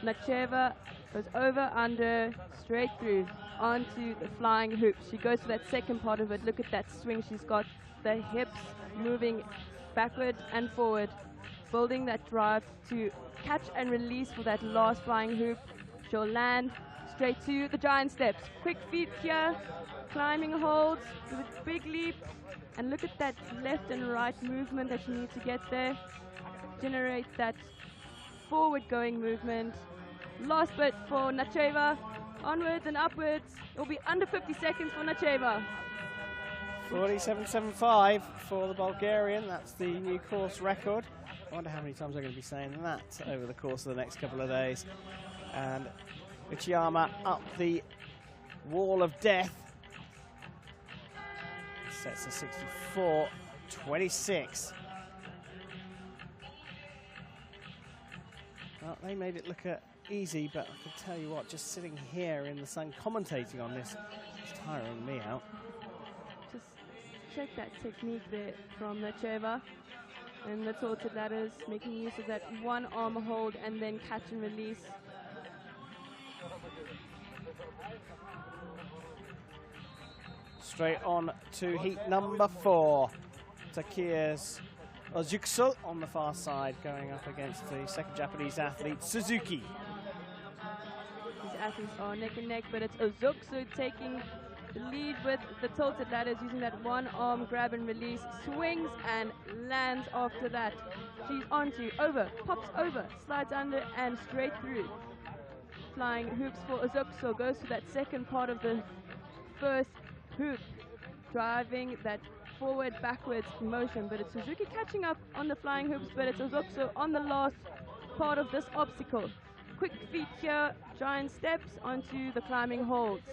Nacheva goes over, under, straight through, onto the flying hoops. She goes for that second part of it. Look at that swing. She's got the hips moving backward and forward, building that drive to catch and release for that last flying hoop. She'll land straight to the giant steps. Quick feet here, climbing holds with a big leap. And look at that left and right movement that you need to get there. Generate that forward going movement. Last bit for Nacheva. Onwards and upwards. It will be under 50 seconds for Nacheva. 47.75 for the Bulgarian. That's the new course record. I wonder how many times I'm going to be saying that over the course of the next couple of days. And Uchiyama up the wall of death. Sets a 64.26. Well, they made it look easy, but I can tell you what, just sitting here in the sun commentating on this is tiring me out. Just check that technique there from Nacheva. And the tilted ladders, making use of that one arm hold and then catch and release. Straight on to heat number 4. Takea's Ozukso on the far side, going up against the second Japanese athlete, Suzuki. These athletes are neck and neck, but it's Ozukso taking the lead with the tilted ladders, using that one arm grab and release, swings and lands after that. She's onto, over, pops over, slides under and straight through. Flying hoops for Ozukso, goes to that second part of the first hoop, driving that forward backwards motion, but it's Suzuki catching up on the flying hoops, but it's Ozukso on the last part of this obstacle. Quick feet here, giant steps onto the climbing holds.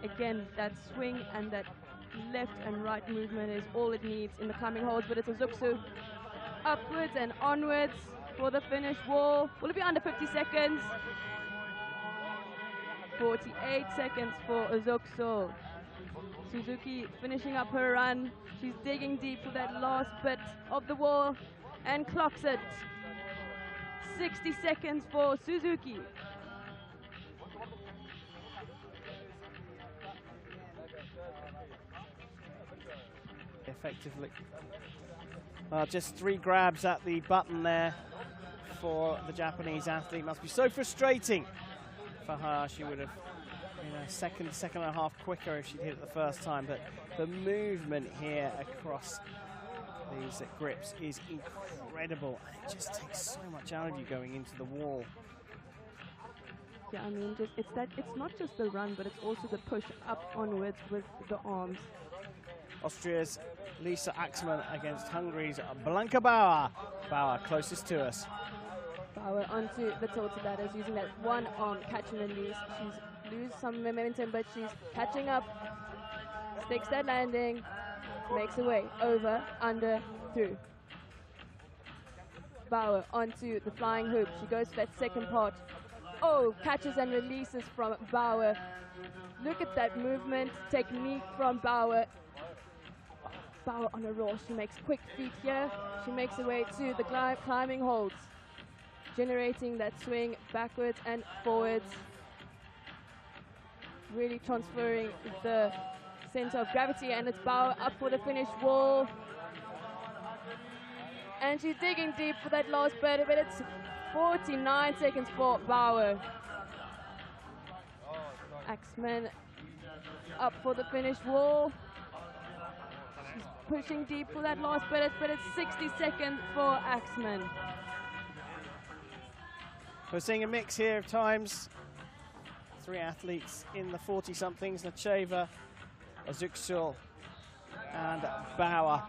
Again, that swing and that left and right movement is all it needs in the climbing holds, but it's Ozukso upwards and onwards for the finish wall. Will it be under 50 seconds? 48 seconds for Ozukso. Suzuki finishing up her run. She's digging deep for that last bit of the wall and clocks it. 60 seconds for Suzuki. Effectively. Just 3 grabs at the button there for the Japanese athlete. Must be so frustrating for her. She would have been a second and a half quicker if she'd hit it the first time, but the movement here across these grips is incredible, and it just takes so much out of you going into the wall. Yeah, I mean, it's not just the run, but it's also the push up onwards with the arms. Austria's Lisa Axmann against Hungary's Blanka Bauer. Bauer closest to us. Bauer onto the tilted ladders, using that one arm catch and release. She's lose some momentum, but she's catching up. Sticks that landing, makes her way over, under, through. Bauer onto the flying hoop. She goes for that second part. Oh, catches and releases from Bauer. Look at that movement, technique from Bauer. Bauer on a roll. She makes quick feet here. She makes her way to the climbing holds, generating that swing backwards and forwards. Really transferring the center of gravity, and it's Bauer up for the finish wall. And she's digging deep for that last bit, but it's 49 seconds for Bauer. Axmann up for the finish wall. She's pushing deep for that last bit, but it's 60 seconds for Axmann. We're seeing a mix here of times. 3 athletes in the 40-somethings, Nacheva, Ozukso, and Bauer,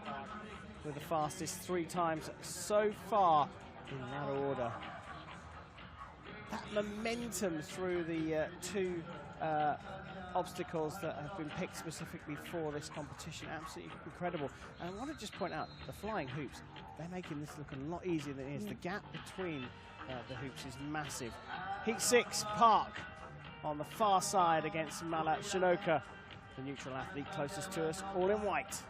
with the fastest 3 times so far in that order. momentum through the two obstacles that have been picked specifically for this competition. Absolutely incredible. And I want to just point out the flying hoops. They're making this look a lot easier than it is. The gap between the hoops is massive. Heat 6, Park on the far side against Mala Shinoka, the neutral athlete closest to us, all in white.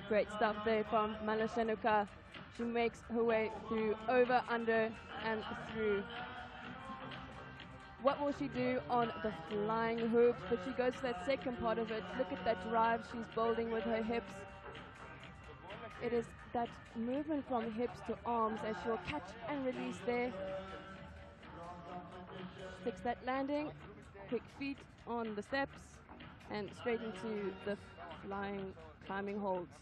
Great stuff there from Mala Shinoka. She makes her way through, over, under, and through. What will she do on the flying hoops? But she goes to that second part of it. Look at that drive she's building with her hips. It is that movement from hips to arms as she'll catch and release there. Sticks that landing, quick feet on the steps, and straight into the flying climbing holds.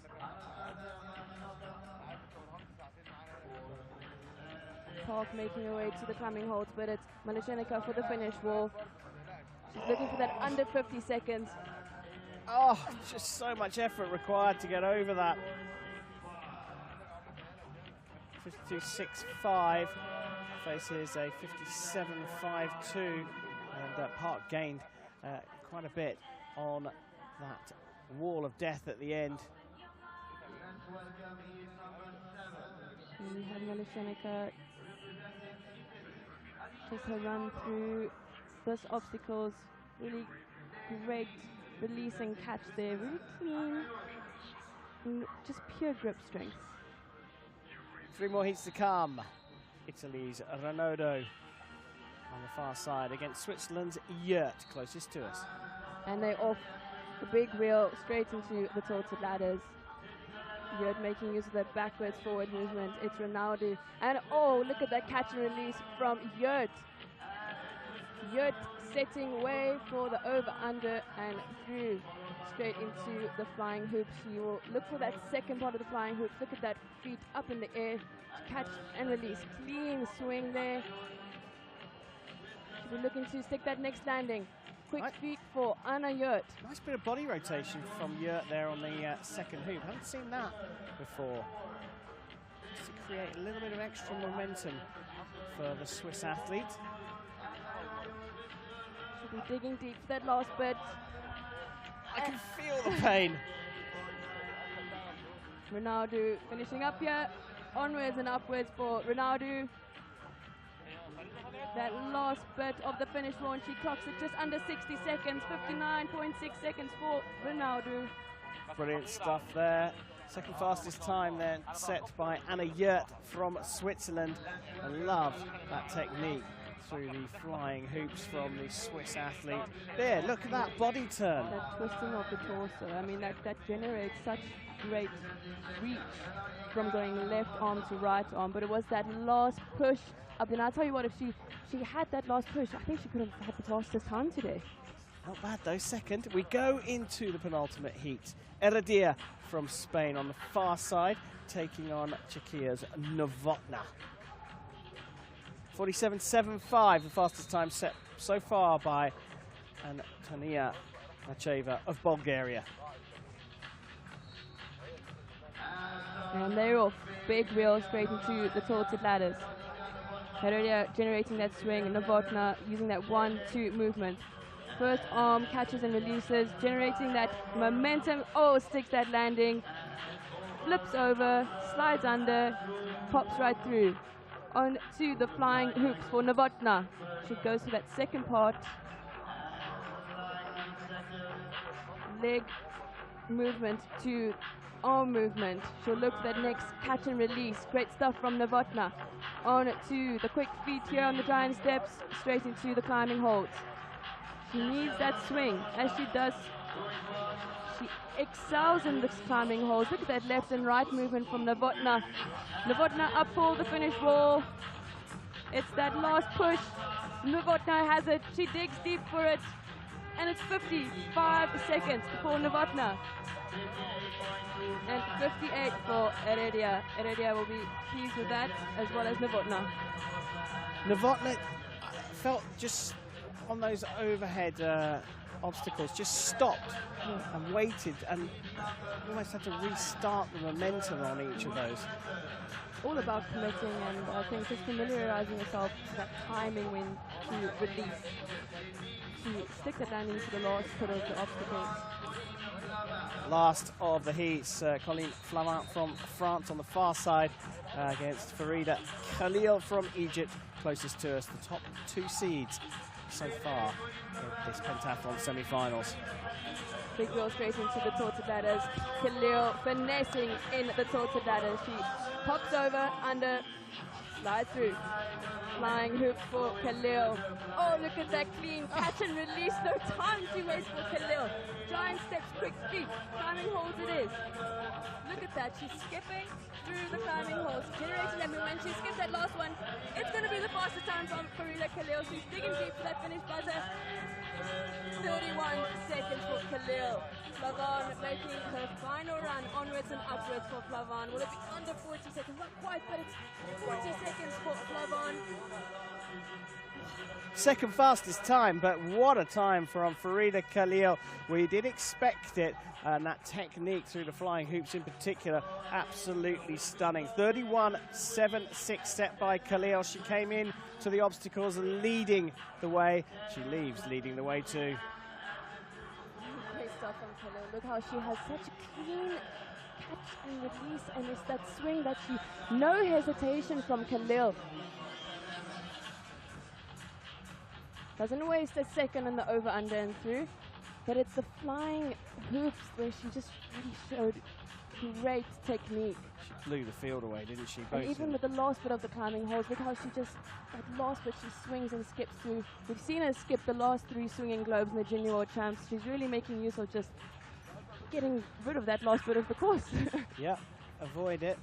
Park making her way to the climbing holds, but it's Mala Shinoka for the finish wall. She's looking for that under 50 seconds. Oh, just so much effort required to get over that. 52.65 faces a 57.52, and Park gained quite a bit on that wall of death at the end. We have Mala Shinoka, just her run through those obstacles, really great release and catch there, really clean, and just pure grip strength. 3 more heats to come. Italy's Renaudot on the far side against Switzerland's Yurt, closest to us. And they off the big wheel straight into the tilted ladders. Yurt making use of that backwards forward movement. It's Ronaldo. And oh, look at that catch and release from Yurt. Yurt setting way for the over, under, and through. Straight into the flying hoops. She will look for that second part of the flying hoops. Look at that feet up in the air. Catch and release. Clean swing there. She'll be looking to stick that next landing. Quick feet for Anna Yurt. Nice bit of body rotation from Yurt there on the second hoop. Haven't seen that before. Just to create a little bit of extra momentum for the Swiss athlete. She'll be digging deep for that last bit. I can feel the pain. Ronaldo finishing up here. Onwards and upwards for Ronaldo. That last bit of the finish launch, she clocks it just under 60 seconds, 59.6 seconds for Ronaldo. Brilliant stuff there. Second fastest time then set by Anna Yurt from Switzerland. I love that technique through the flying hoops from the Swiss athlete. There, look at that body turn. That twisting of the torso, I mean, that generates such great reach from going left arm to right arm, but it was that last push up. And I'll tell you what, if she had that last push, I think she could have had the fastest time today. Not bad though, second. We go into the penultimate heat. Heredia from Spain on the far side, taking on Czechia's Novotná. 47.75, the fastest time set so far by Antonia Macheva of Bulgaria. And they're off. Big wheel straight into the tilted ladders. Heredia generating that swing, Novotná using that 1-2 movement. First arm catches and releases, generating that momentum. Oh, sticks that landing. Flips over, slides under, pops right through. On to the flying hoops for Novotná. She goes to that second part. Leg movement to arm movement. She'll look for that next catch and release. Great stuff from Novotná. On to the quick feet here on the giant steps, straight into the climbing holds. She needs that swing, as she does. She excels in the climbing holds. Look at that left and right movement from Novotná. Novotná up for the finish wall. It's that last push. Novotná has it. She digs deep for it. And it's 55 seconds for Novotná. And 58 for Heredia. Heredia will be pleased with that, as well as Novotná. Novotná felt just on those overhead obstacles, just stopped and waited and almost had to restart the momentum on each of those. all about committing, and I think just familiarizing yourself with that timing when to release, to stick the landing to the last foot of the obstacles. Last of the heats, Colleen Flamand from France on the far side against Farida Khalil from Egypt, closest to us, the top 2 seeds so far in this pentathlon semi-finals. Big wheel straight into the tilted ladders. Khalil finessing in the tilted ladders. She pops over, under, slides through. Flying hoop for Khalil. Oh, look at that clean catch and release. No time to waste for Khalil. Giant steps, quick feet. Climbing holds it is. Look at that. She's skipping through the climbing holds, generating them. And when she skips that last one, it's going to be the fastest time from Farida Khalil. She's digging deep for that finish buzzer. 31 seconds for Khalil. Flavand making her final run, onwards and upwards for Flavand. Will it be under 40 seconds? Not quite, but it's 40 seconds for Flavand. Second fastest time, but what a time from Farida Khalil. We did expect it, and that technique through the flying hoops in particular, absolutely stunning. 31.76 set by Khalil. She came in to the obstacles leading the way. She leaves leading the way too. Great stuff from Khalil. Look how she has such a clean catch and release, and it's that swing that she, no hesitation from Khalil. Doesn't waste a second in the over, under and through, but it's the flying hoops where she just really showed great technique. She blew the field away, didn't she? And even with the last bit of the climbing holds, look how she just, that last bit she swings and skips through. We've seen her skip the last 3 swinging globes in the Junior World Champs. She's really making use of just getting rid of that last bit of the course. Yeah, avoid it,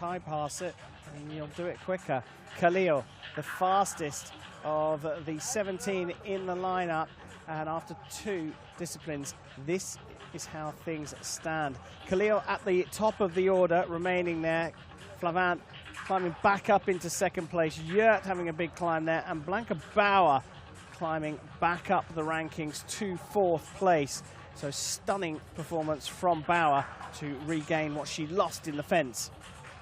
bypass it, and you'll do it quicker. Khalil, the fastest of the 17 in the lineup, and after 2 disciplines, this is how things stand. Khalil at the top of the order, remaining there. Flavand climbing back up into second place. Yurt having a big climb there, and Blanca Bauer climbing back up the rankings to 4th place. So stunning performance from Bauer to regain what she lost in the fence.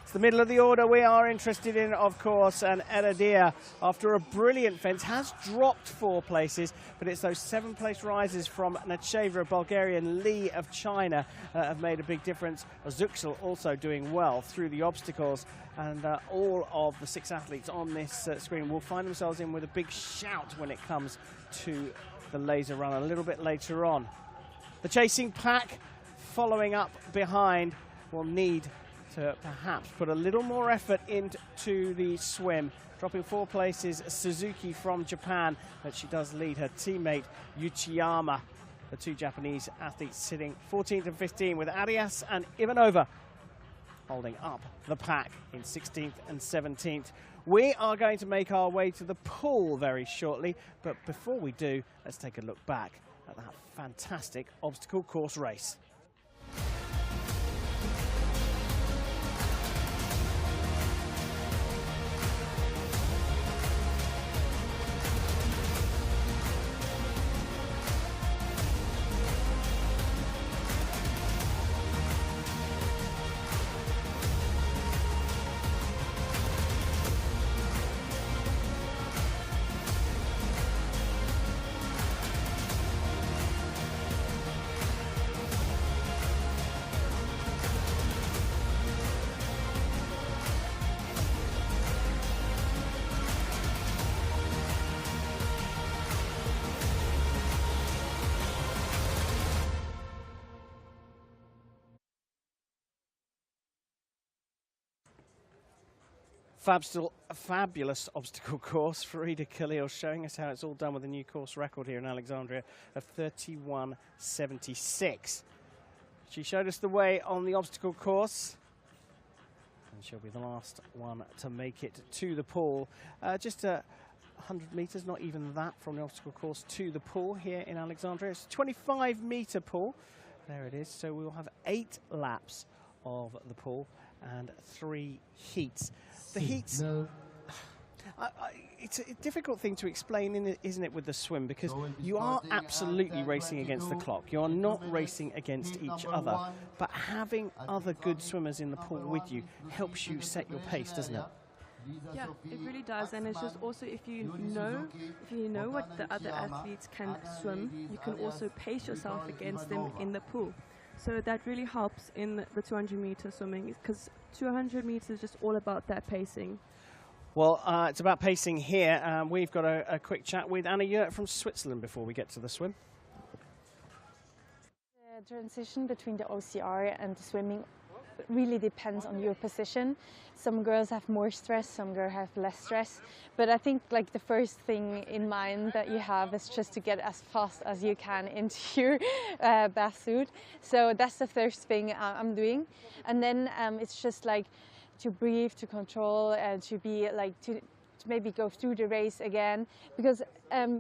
It's the middle of the order we are interested in, of course, and Eradia, after a brilliant fence, has dropped 4 places, but it's those 7-place rises from Nacheva of Bulgaria and Lee of China have made a big difference. Zuxel also doing well through the obstacles, and all of the 6 athletes on this screen will find themselves in with a big shout when it comes to the laser run a little bit later on. The chasing pack following up behind will need to perhaps put a little more effort into the swim. Dropping 4 places, Suzuki from Japan, but she does lead her teammate Uchiyama. The 2 Japanese athletes sitting 14th and 15th, with Arias and Ivanova holding up the pack in 16th and 17th. We are going to make our way to the pool very shortly, but before we do, let's take a look back at that fantastic obstacle course race. Fabulous obstacle course. Farida Khalil showing us how it's all done with a new course record here in Alexandria of 31.76. She showed us the way on the obstacle course, and she'll be the last one to make it to the pool. Just 100 meters, not even that, from the obstacle course to the pool here in Alexandria. It's a 25-meter pool. There it is. So we will have 8 laps of the pool and 3 heats. The heats, It's a difficult thing to explain, isn't it, with the swim, because you are absolutely racing against the clock. You're not racing against each other, but having other good swimmers in the pool with you helps you set your pace, doesn't it? Yeah, it really does, and it's just also if you know what the other athletes can swim, you can also pace yourself against them in the pool. So that really helps in the 200-meter swimming, because 200 meters is just all about that pacing. Well, it's about pacing here. We've got a quick chat with Anna Yurt from Switzerland before we get to the swim. The transition between the OCR and the swimming really depends on your position. Some girls have more stress, some girls have less stress. But I think like the first thing in mind that you have is just to get as fast as you can into your bath suit. So that's the first thing I'm doing. And then it's just like to breathe, to control, and to be like to maybe go through the race again, because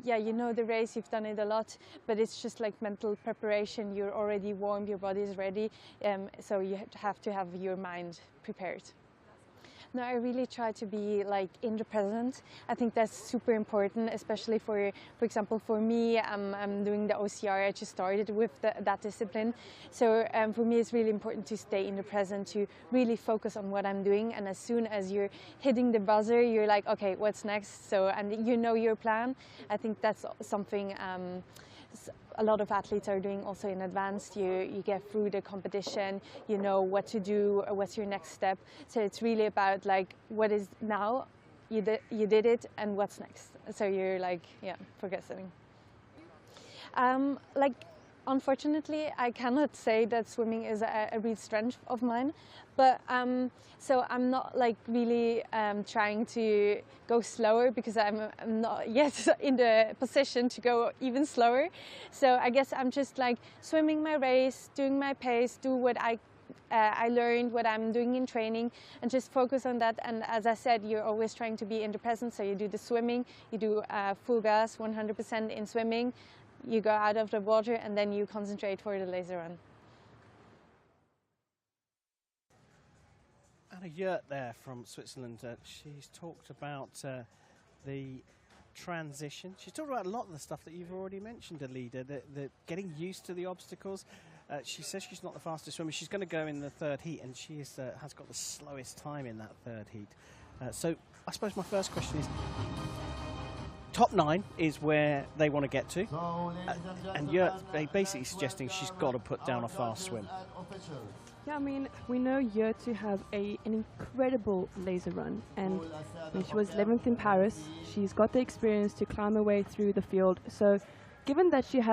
yeah, you know the race, you've done it a lot, but it's just like mental preparation. You're already warm, your body is ready, so you have to have your mind prepared. No, I really try to be like in the present. I think that's super important, especially for example, for me, I'm doing the OCR. I just started with that discipline. So for me, it's really important to stay in the present, to really focus on what I'm doing. And as soon as you're hitting the buzzer, you're like, okay, what's next? So, and you know your plan. I think that's something a lot of athletes are doing also in advance. You get through the competition, you know what to do, what's your next step. So it's really about like what is now, you did it, and what's next. So you're like, yeah, progressing. Like, unfortunately, I cannot say that swimming is a real strength of mine, but so I'm not like really trying to go slower, because I'm not yet in the position to go even slower. So I guess I'm just like swimming my race, doing my pace, do what I learned, what I'm doing in training, and just focus on that. And as I said, you're always trying to be in the present. So you do the swimming, you do full gas, 100% in swimming. You go out of the water, and then you concentrate for the laser run. Anna Yurt there from Switzerland. She's talked about the transition. She's talked about a lot of the stuff that you've already mentioned, Alida, the getting used to the obstacles. She says she's not the fastest swimmer. She's going to go in the third heat, and she has got the slowest time in that third heat. So I suppose my first question is, top 9 is where they want to get to, and Yurt basically suggesting she's got to put down a fast swim. Yeah, I mean, we know Yurt to have an incredible laser run, and she was 11th in Paris. She's got the experience to climb her way through the field. So given that she's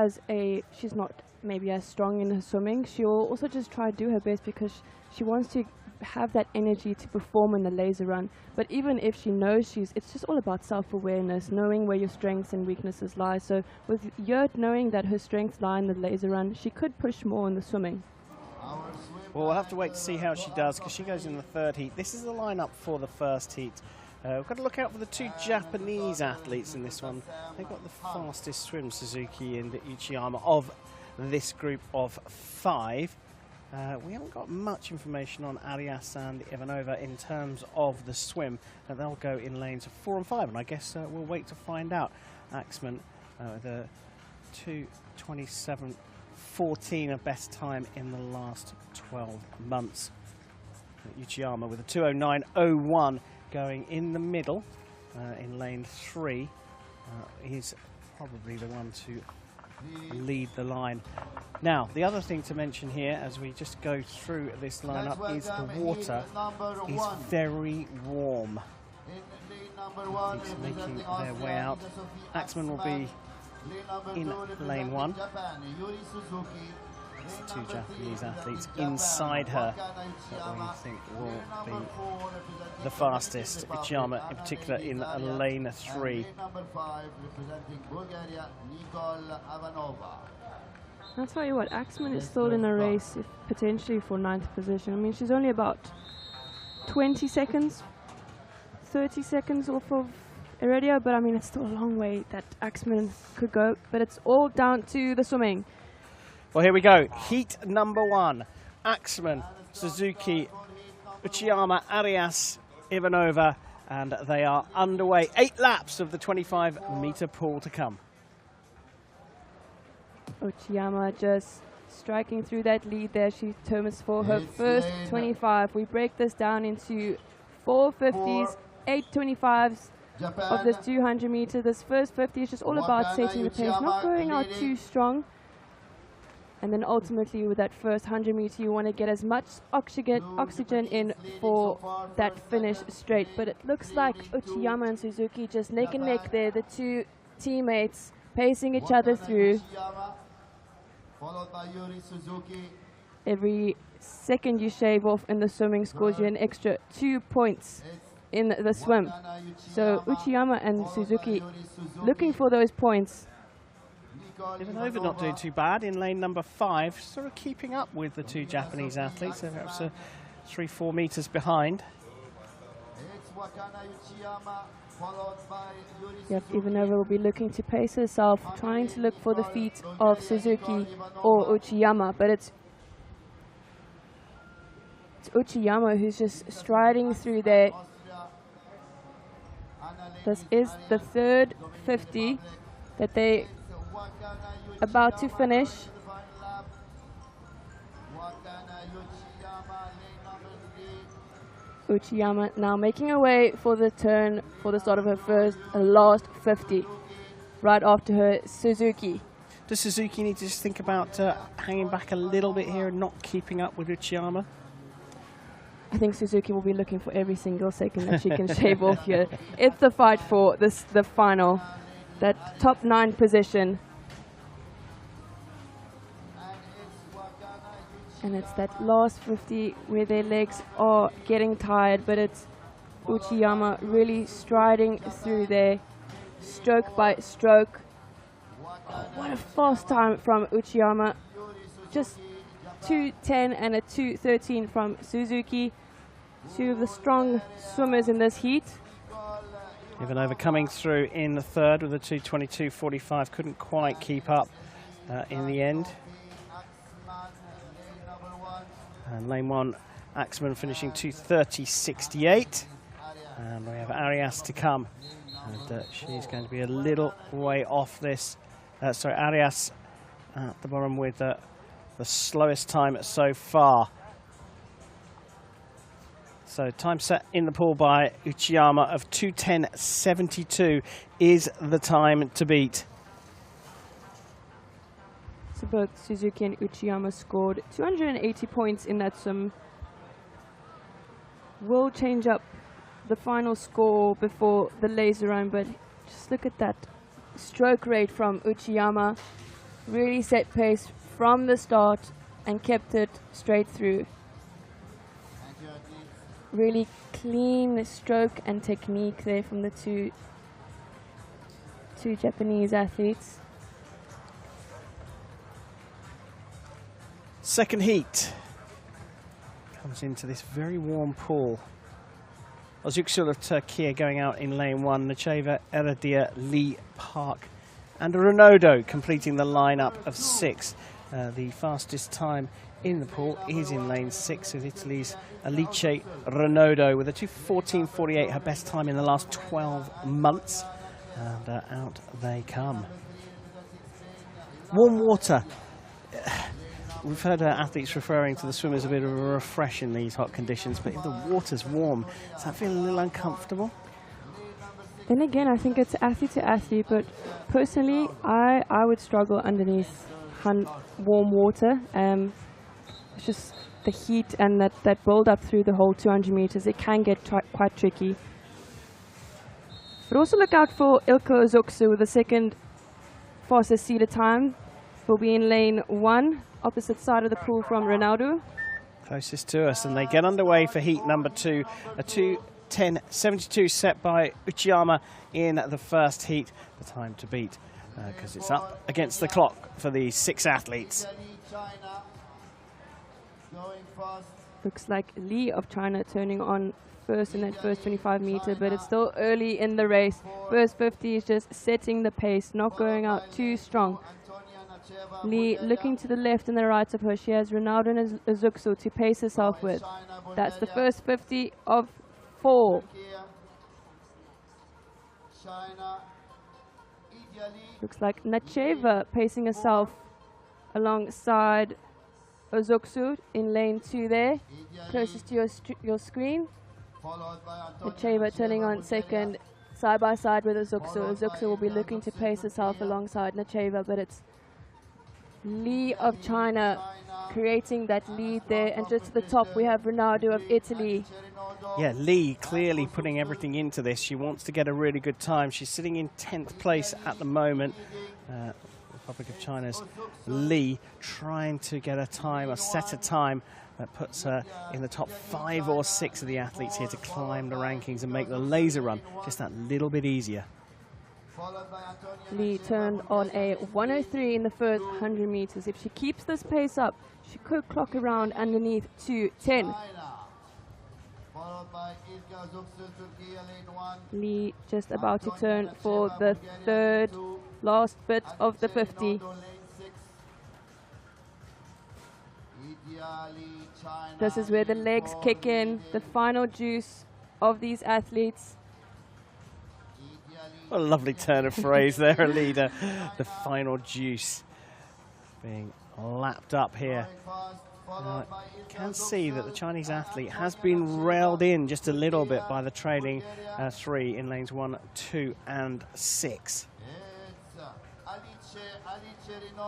not maybe as strong in her swimming, she will also just try to do her best, because she wants to have that energy to perform in the laser run. But even if she knows it's just all about self-awareness, knowing where your strengths and weaknesses lie. So with Yurt knowing that her strengths lie in the laser run, she could push more in the swimming. Well, we'll have to wait to see how she does, because she goes in the third heat. This is the lineup for the first heat. We've got to look out for the 2 Japanese athletes in this one. They've got the fastest swim, Suzuki and Uchiyama, of this group of 5. We haven't got much information on Arias and Ivanova in terms of the swim. They'll go in lanes 4 and 5, and I guess we'll wait to find out. Axman, the 2:27.14, a best time in the last 12 months. Uchiyama with a 2:09.01 going in the middle in lane 3. He's probably the one to lead the line. Now, the other thing to mention here as we just go through this lineup is the water is very warm. Athletes making their way out. Axman will be in lane 1. It's the 2 Japanese athletes inside her that we think will be the fastest. Uchiyama in particular in lane 3. I'll tell you what, Axman is still in a race, potentially for 9th position. I mean, she's only about 20 seconds, 30 seconds off of Heredia, but I mean, it's still a long way that Axman could go, but it's all down to the swimming. Well, here we go. Heat number 1. Axman, Suzuki, Uchiyama, Arias, Ivanova, And they are underway. 8 laps of the 25-meter pool to come. Uchiyama just striking through that lead there. She determines for her first 25. We break this down into 450s, 825s of this 200 meter. This first 50 is just all about setting the pace, not going out too strong. And then ultimately with that first 100 meter, you want to get as much oxygen in for that finish straight. But it looks like Uchiyama and Suzuki just neck and neck there, the two teammates pacing each other through. Every second you shave off in the swimming scores you an extra 2 points in the swim. So Uchiyama and Suzuki looking for those points. Ivanova not doing too bad in lane number 5, sort of keeping up with the two Japanese athletes. They're perhaps 3-4 meters behind. Yep, Ivanova will be looking to pace herself, trying to look for the feet of Suzuki or Uchiyama, but it's Uchiyama who's just striding through there. This is the third 50 that they about to finish. Uchiyama now making her way for the turn for the start of her last 50, right after her Suzuki. Does Suzuki need to just think about hanging back a little bit here and not keeping up with Uchiyama? I think Suzuki will be looking for every single second that she can shave off here. It's the fight for the final, that top 9 position. And it's that last 50 where their legs are getting tired, but it's Uchiyama really striding through there, stroke by stroke. Oh, what a fast time from Uchiyama. Just 2:10 and a 2:13 from Suzuki. Two of the strong swimmers in this heat. Ivanova coming through in the third with a 2:22.45. Couldn't quite keep up in the end. And lane 1, Axman finishing 2:30.68. And we have Arias to come. And she's going to be a little way off this. Sorry, Arias at the bottom with the slowest time so far. So time set in the pool by Uchiyama of 2:10.72 is the time to beat. So both Suzuki and Uchiyama scored 280 points in that swim. We'll change up the final score before the laser round, but just look at that stroke rate from Uchiyama. Really set pace from the start and kept it straight through. Really clean stroke and technique there from the two Japanese athletes. Second heat comes into this very warm pool. Özüksul of Turkey going out in lane 1, Necheva, Eradia, Lee Park, and Renaudot completing the lineup of 6. The fastest time in the pool is in lane 6 with Italy's Alice Renaudot with a 2:14.48, her best time in the last 12 months. And out they come. Warm water. We've heard athletes referring to the swim as a bit of a refresh in these hot conditions, but if the water's warm, does that feel a little uncomfortable? Then again, I think it's athlete to athlete, but personally, I would struggle underneath warm water. It's just the heat and that build up through the whole 200 meters, it can get quite tricky. But also look out for Ilko Özüksu with the second fastest seated time. Will be in lane 1, opposite side of the pool from Ronaldo. Closest to us, and they get underway for heat number 2. A 2:10.72 set by Uchiyama in the first heat. The time to beat, because it's up against the clock for the 6 athletes. Looks like Lee of China turning on first in that first 25 meter, but it's still early in the race. First 50 is just setting the pace, not going out too strong. Lee looking to the left and the right of her. She has Ronaldo and Özüksu to pace herself with. That's the first 50 of 4. China. Ideally, Looks like Nacheva pacing herself alongside Ozoksu in lane 2 there, closest to your screen. followed by Nacheva turning on second, side by side with Ozoksu. Ozoksu will be looking to pace herself alongside Nacheva, but it's Lee of China creating that lead there. And just to the top, we have Ronaldo of Italy. Yeah, Lee clearly putting everything into this. She wants to get a really good time. She's sitting in 10th place at the moment. Republic of China's Lee trying to get a time, a set a time that puts her in the top 5 or 6 of the athletes here to climb the rankings and make the laser run just that little bit easier. Lee turned on a 1:03 in the first 100 meters. If she keeps this pace up, she could clock around underneath 2:10. Lee just about to turn for the third last bit of the 50. This is where the legs kick in, the final juice of these athletes. What a lovely turn of phrase there, Alida. The final juice being lapped up here. You can see that the Chinese athlete has been railed in just a little bit by the trailing 3 in lanes 1, 2 and 6.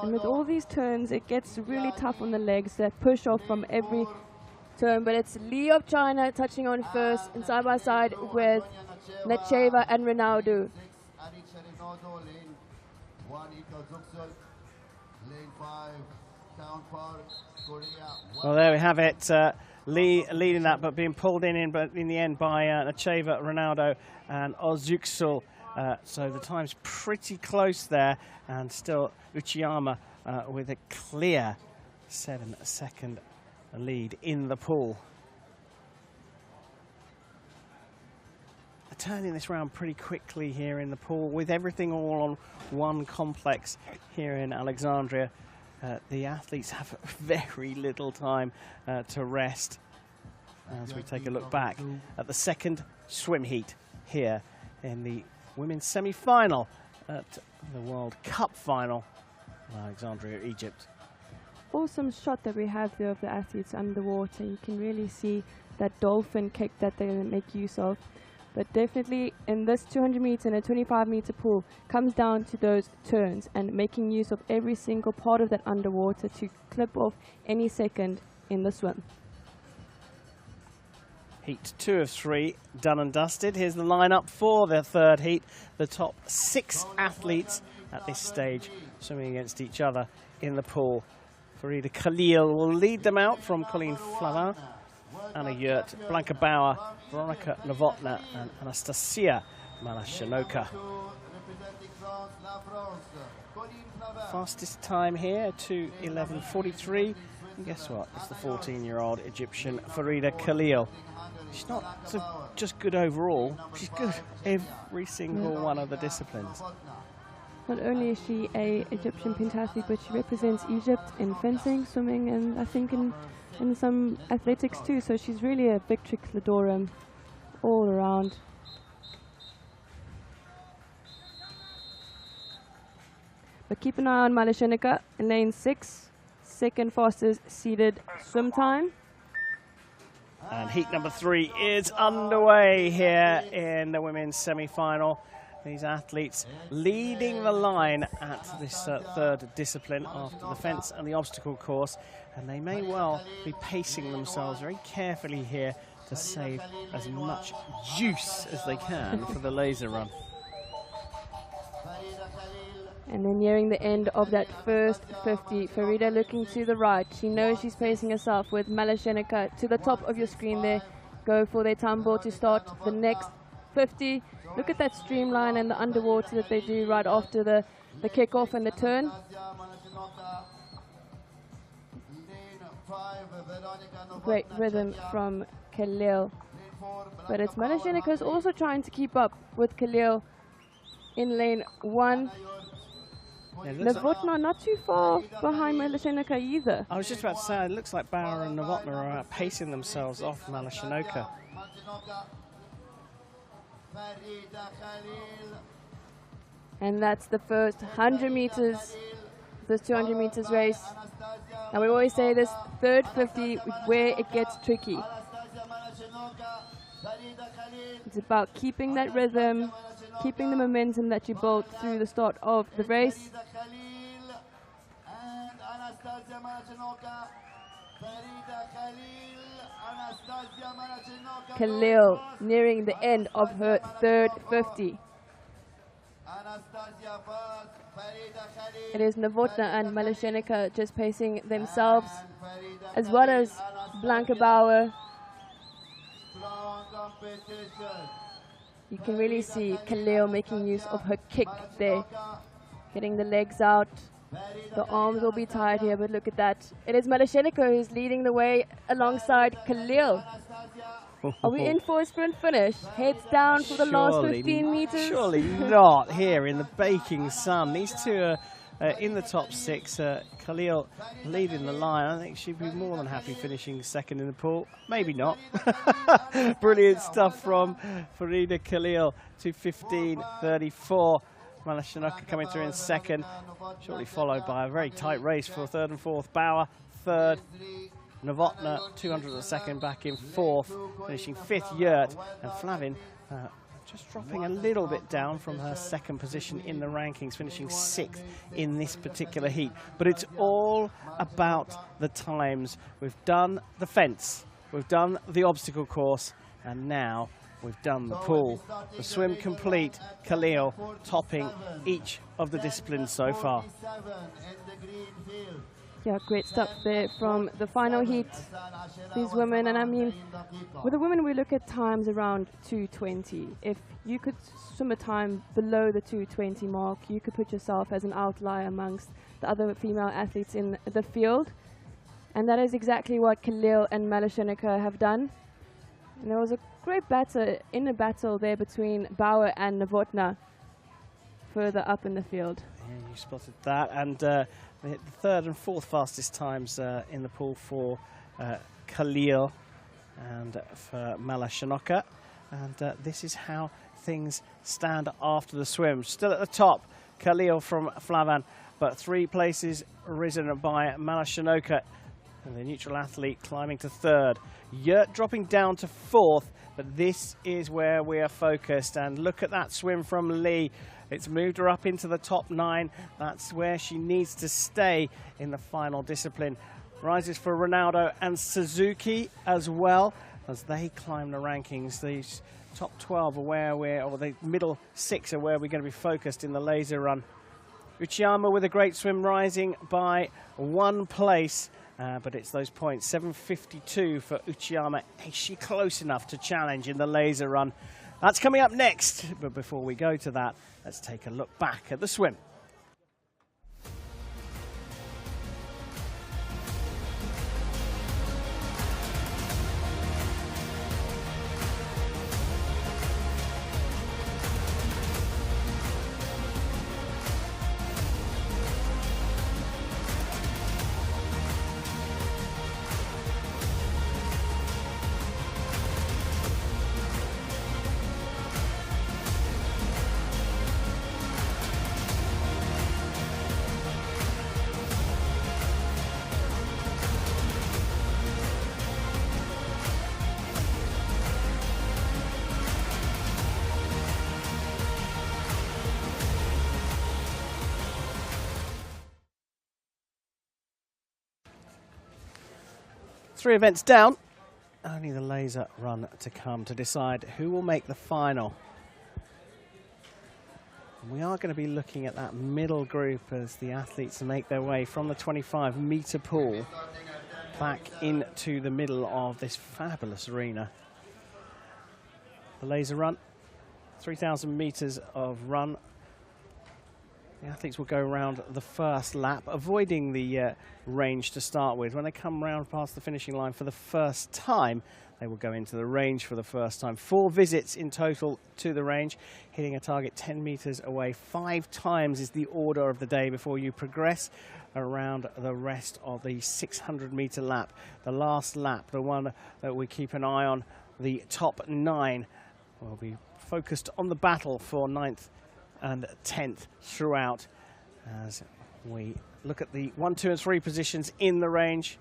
And with all these turns, it gets really tough on the legs that push off from every turn. But it's Lee of China touching on first and side by side with Nacheva and Ronaldo. Well, there we have it. Lee leading that, but being pulled in but in the end by Nacheva, Ronaldo and Ozuksul. So the time's pretty close there, and still Uchiyama with a clear 7-second lead in the pool. Turning this round pretty quickly here in the pool with everything all on one complex here in Alexandria. The athletes have very little time to rest as we take a look back at the second swim heat here in the women's semi-final at the World Cup final in Alexandria, Egypt. Awesome shot that we have there of the athletes underwater. You can really see that dolphin kick that they make use of. But definitely in this 200 meter and a 25 meter pool comes down to those turns and making use of every single part of that underwater to clip off any second in the swim. Heat 2 of 3 done and dusted. Here's the lineup for the third heat. The top 6 athletes at this stage swimming against each other in the pool. Farida Khalil will lead them out from Colleen Flavin, Anna Yurt, Blanca Bauer, Veronica Novotna and Anastasia Malashanoka. Fastest time here, 2:11:43. And guess what? It's the 14-year-old Egyptian Farida Khalil. She's not just good overall, she's good every single one of the disciplines. Not only is she an Egyptian pentathlete, but she represents Egypt in fencing, swimming, and I think in some athletics too. So she's really a victrix all around. But keep an eye on Malashanoka in lane 6, second fastest seeded swim time. And heat number 3 is underway here in the women's semi-final. These athletes leading the line at this third discipline after the fence and the obstacle course. And they may well be pacing themselves very carefully here to save as much juice as they can for the laser run. And then nearing the end of that first 50, Farida looking to the right. She knows she's pacing herself with Malashanoka to the top of your screen there. Go for their tumble to start the next 50. Look at that streamline and the underwater that they do right after the kickoff and the turn. Great rhythm from Khalil. But it's Malashanoka is also trying to keep up with Khalil in lane 1. Novotna not too far behind Malashanoka either. I was just about to say, it looks like Bauer and Novotna are pacing themselves off Malashanoka. And that's the first 100 meters, this 200 meters race. And we always say this third 50 where it gets tricky. It's about keeping that rhythm, keeping the momentum that you built through the start of the race. Khalil nearing the end of her third 50. It is Novotna and Malyshenica just pacing themselves, as well as Blanca Bauer. You can really see Khalil making use of her kick there, getting the legs out. The arms will be tied here, but look at that. It is Malyshenica who's leading the way alongside Khalil. Are we in for a sprint finish? Heads down for the last 15 meters? Surely not here in the baking sun. These two are in the top 6. Khalil leading the line. I think she'd be more than happy finishing second in the pool. Maybe not. Brilliant stuff from Farida Khalil to 15:34. Malyshenica coming through in second, shortly followed by a very tight race for third and fourth. Bauer third, Novotna 200th second back in fourth, finishing fifth. Yurt and Flavin just dropping a little bit down from her second position in the rankings, finishing sixth in this particular heat. But it's all about the times. We've done the fence, we've done the obstacle course, and now we've done the pool. The swim complete, Khalil topping each of the disciplines so far. Yeah, great stuff there from the final heat. These women, and I mean, with the women we look at times around 2:20. If you could swim a time below the 2:20 mark, you could put yourself as an outlier amongst the other female athletes in the field. And that is exactly what Khalil and Malyshenica have done. And there was a great battle there between Bauer and Novotna further up in the field. Yeah, you spotted that. And the third and fourth fastest times in the pool for Khalil and for Malyshenica. And this is how things stand after the swim. Still at the top, Khalil from Flavan, but 3 places risen by Malyshenica. And the neutral athlete climbing to third. Yurt dropping down to fourth, but this is where we are focused. And look at that swim from Lee. It's moved her up into the top 9. That's where she needs to stay in the final discipline. Rises for Ronaldo and Suzuki as well as they climb the rankings. These top 12 are where or the middle 6 are where we're going to be focused in the laser run. Uchiyama with a great swim, rising by 1 place. But it's those points, 7:52 for Uchiyama. Is she close enough to challenge in the laser run? That's coming up next. But before we go to that, let's take a look back at the swim. Three events down, only the laser run to come to decide who will make the final. And we are going to be looking at that middle group as the athletes make their way from the 25-meter pool back into the middle of this fabulous arena. The laser run, 3,000 meters of run. The athletes will go around the first lap, avoiding the range to start with. When they come round past the finishing line for the first time, they will go into the range for the first time. 4 visits in total to the range, hitting a target 10 meters away 5 times is the order of the day before you progress around the rest of the 600-meter lap. The last lap, the one that we keep an eye on, the top 9, will be focused on the battle for 9th and 10th throughout. As we look at the 1, 2 and 3 positions in the range,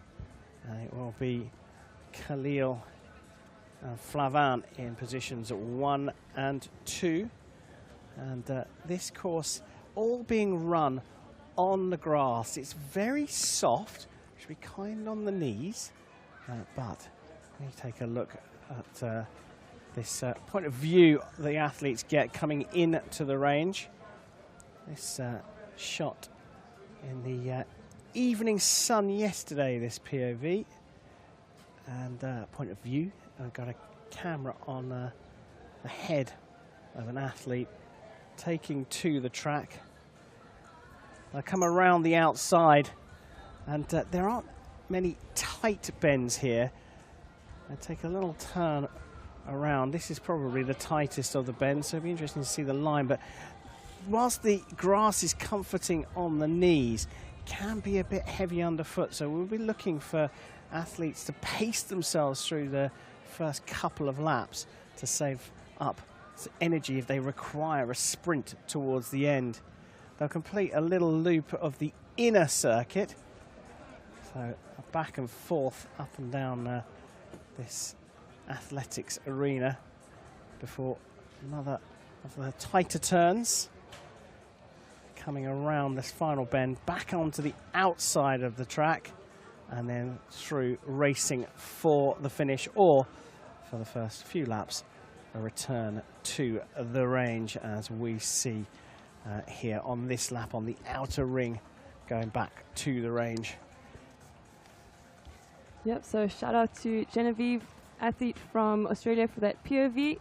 it will be Khalil and Flavin in positions 1 and 2. And this course all being run on the grass. It's very soft, should be kind on the knees, but when you take a look at this point of view the athletes get coming into the range. This shot in the evening sun yesterday, this POV, and point of view. I've got a camera on the head of an athlete taking to the track. I come around the outside, and there aren't many tight bends here. I take a little turn around. This is probably the tightest of the bends, so it'll be interesting to see the line. But whilst the grass is comforting on the knees, it can be a bit heavy underfoot. So we'll be looking for athletes to pace themselves through the first couple of laps to save up energy if they require a sprint towards the end. They'll complete a little loop of the inner circuit. So back and forth, up and down this athletics arena before another of the tighter turns. Coming around this final bend, back onto the outside of the track, and then through racing for the finish, or for the first few laps, a return to the range, as we see here on this lap on the outer ring, going back to the range. Yep, so shout out to Genevieve, athlete from Australia, for that POV.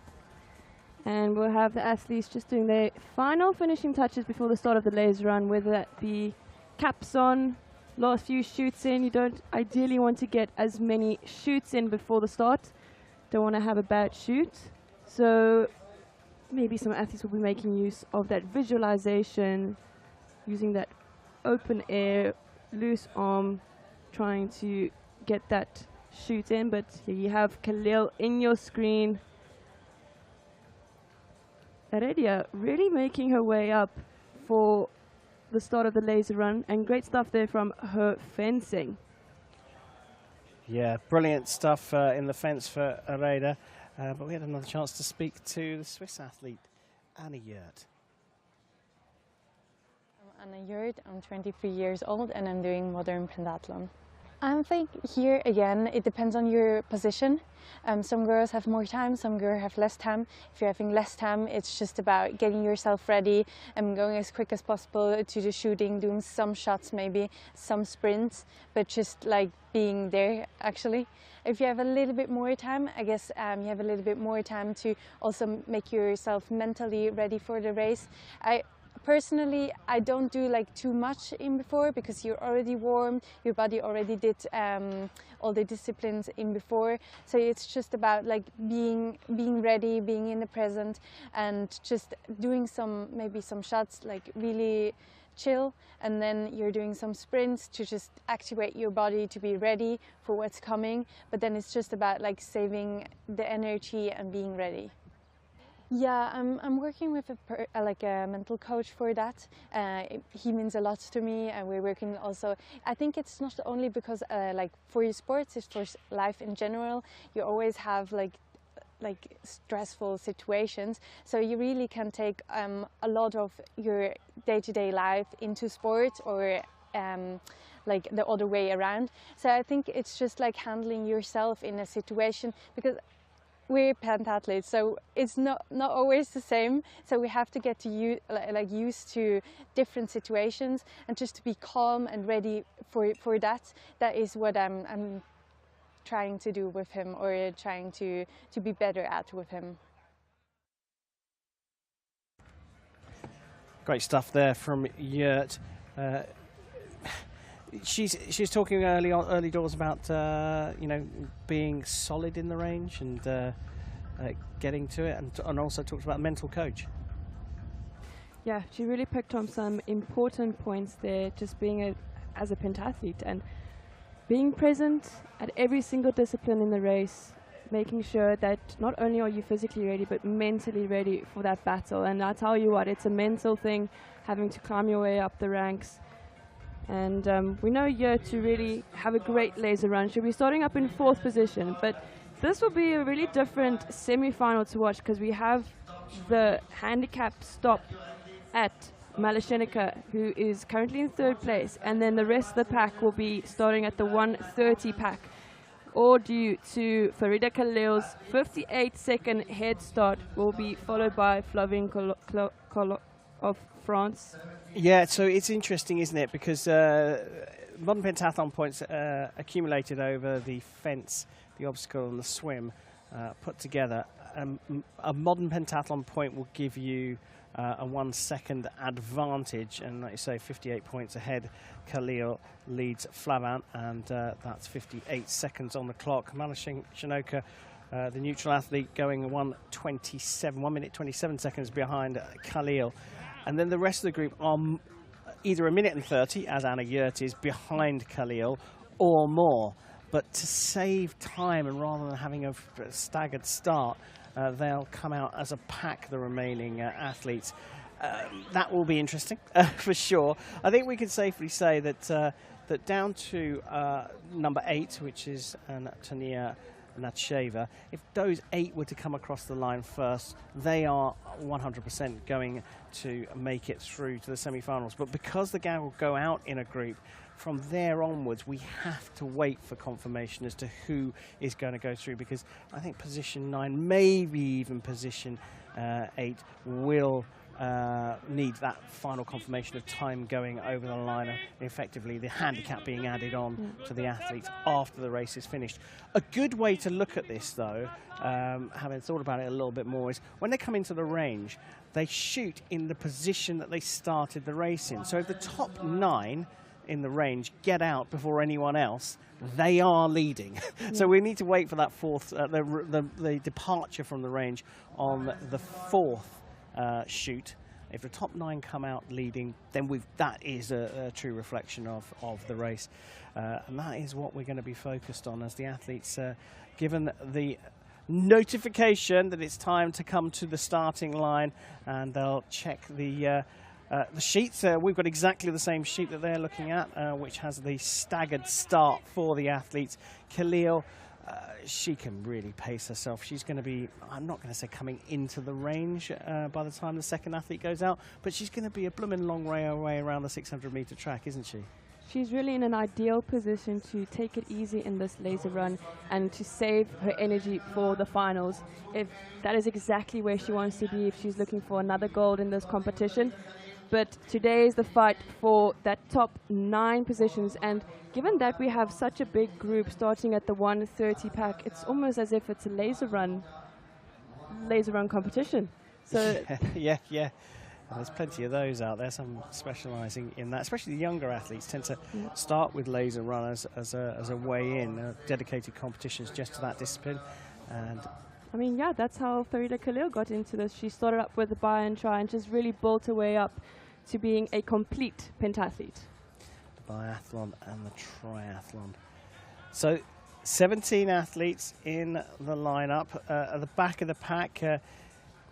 And we'll have the athletes just doing their final finishing touches before the start of the laser run, whether that be caps on, last few shoots in. You don't ideally want to get as many shoots in before the start. Don't want to have a bad shoot. So maybe some athletes will be making use of that visualization, using that open air, loose arm, trying to get that shoot in. But here you have Khalil in your screen. Heredia really making her way up for the start of the laser run, and great stuff there from her fencing. Yeah, brilliant stuff in the fence for Heredia. But we had another chance to speak to the Swiss athlete, Anna Yurt. I'm Anna Yurt, I'm 23 years old and I'm doing modern pentathlon. I think here again it depends on your position. Some girls have more time, some girls have less time. If you're having less time, it's just about getting yourself ready and going as quick as possible to the shooting, doing some shots, maybe some sprints, but just like being there actually. If you have a little bit more time, I guess you have a little bit more time to also make yourself mentally ready for the race. Personally, I don't do like too much in before, because you're already warm, your body already did all the disciplines in before. So it's just about like being ready, being in the present, and just doing maybe some shots, like really chill, and then you're doing some sprints to just activate your body to be ready for what's coming. But then it's just about like saving the energy and being ready. Yeah, I'm working with a mental coach for that. He means a lot to me, and we're working also. I think it's not only because like for your sports, it's for life in general. You always have like stressful situations, so you really can take a lot of your day-to-day life into sport, or like the other way around. So I think it's just like handling yourself in a situation, because we're pentathletes, so it's not always the same. So we have to get to used to different situations, and just to be calm and ready for that. That is what I'm trying to do with him, or trying to be better at with him. Great stuff there from Yurt. She's talking early doors about you know, being solid in the range and getting to it, and also talked about mental coach. Yeah, she really picked on some important points there, just being as a pentathlete and being present at every single discipline in the race, making sure that not only are you physically ready, but mentally ready for that battle. And I tell you what, it's a mental thing, having to climb your way up the ranks. And we know Year to really have a great laser run. She'll be starting up in 4th position, but this will be a really different semi-final to watch because we have the handicap stop at Maleshenica, who is currently in 3rd place, and then the rest of the pack will be starting at the 1:30 pack, all due to Farida Khalil's 58-second head start, will be followed by Flavien Colo of France. Yeah, so it's interesting, isn't it? Because modern pentathlon points accumulated over the fence, the obstacle and the swim put together. A modern pentathlon point will give you a 1 second advantage, and like you say, 58 points ahead. Khalil leads Flavien, and that's 58 seconds on the clock. Maleshenica, the neutral athlete, going 1 minute 27 seconds behind Khalil. And then the rest of the group are either 1 minute and 30, as Anna Yurt is, behind Khalil, or more. But to save time, and rather than having a staggered start, they'll come out as a pack, the remaining athletes. That will be interesting, for sure. I think we can safely say that that down to number 8, which is Tania Natcheva, if those 8 were to come across the line first, they are 100% going to make it through to the semi-finals. But because the gang will go out in a group, from there onwards, we have to wait for confirmation as to who is going to go through, because I think position 9, maybe even position 8, will need that final confirmation of time going over the line, and effectively the handicap being added on to the athletes after the race is finished. A good way to look at this, though, having thought about it a little bit more, is when they come into the range, they shoot in the position that they started the race in. So if the top 9 in the range get out before anyone else, they are leading. So we need to wait for that 4th, the departure from the range on the 4th shoot. If the top 9 come out leading, then that is a true reflection of the race. And that is what we're going to be focused on as the athletes, given the notification that it's time to come to the starting line, and they'll check the sheets. We've got exactly the same sheet that they're looking at, which has the staggered start for the athletes. Khalil, she can really pace herself. She's going to be, I'm not going to say coming into the range by the time the second athlete goes out, but she's going to be a blooming long way away around the 600-meter track, isn't she? She's really in an ideal position to take it easy in this laser run and to save her energy for the finals. If that is exactly where she wants to be, if she's looking for another gold in this competition. But today is the fight for that top 9 positions, and given that we have such a big group starting at the 1:30 pack, it's almost as if it's a laser run competition. So yeah. And there's plenty of those out there, some specialising in that. Especially the younger athletes tend to start with laser runners as a way in, dedicated competitions just to that discipline. And I mean, yeah, that's how Farida Khalil got into this. She started up with the bi and tri and just really built her way up to being a complete pentathlete. The biathlon and the triathlon. So 17 athletes in the lineup. At the back of the pack,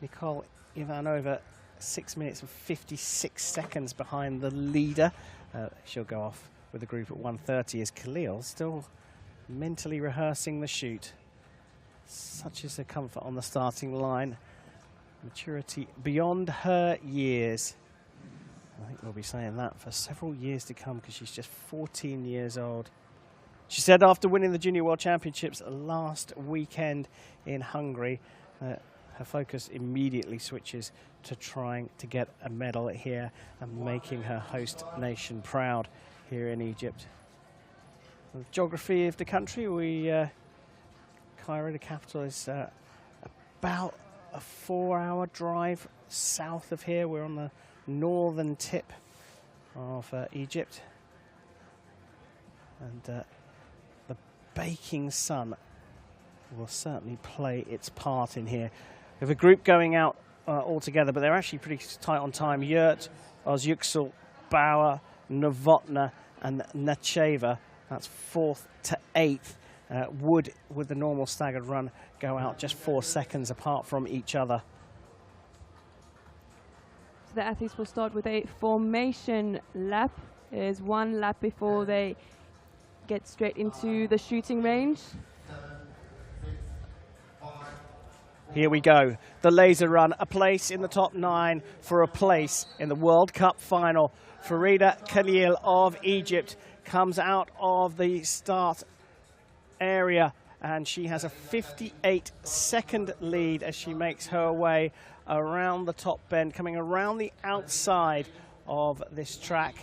Nicole Ivanova, 6 minutes and 56 seconds behind the leader. She'll go off with the group at 1:30 as Khalil still mentally rehearsing the shoot. Such is the comfort on the starting line. Maturity beyond her years. I think we'll be saying that for several years to come, because she's just 14 years old. She said after winning the Junior World Championships last weekend in Hungary, her focus immediately switches to trying to get a medal here and making her host nation proud here in Egypt. The geography of the country, Cairo, the capital, is about a 4-hour drive south of here. We're on the northern tip of Egypt. And the baking sun will certainly play its part in here. We have a group going out all together, but they're actually pretty tight on time. Yurt, Ozyuksel, Bauer, Novotna and Natcheva. That's 4th to 8th. would, with the normal staggered run, go out just 4 seconds apart from each other. So the athletes will start with a formation lap. There's one lap before they get straight into the shooting range. Here we go, the laser run, a place in the top 9 for a place in the World Cup final. Farida Khalil of Egypt comes out of the start area, and she has a 58-second lead as she makes her way around the top bend, coming around the outside of this track.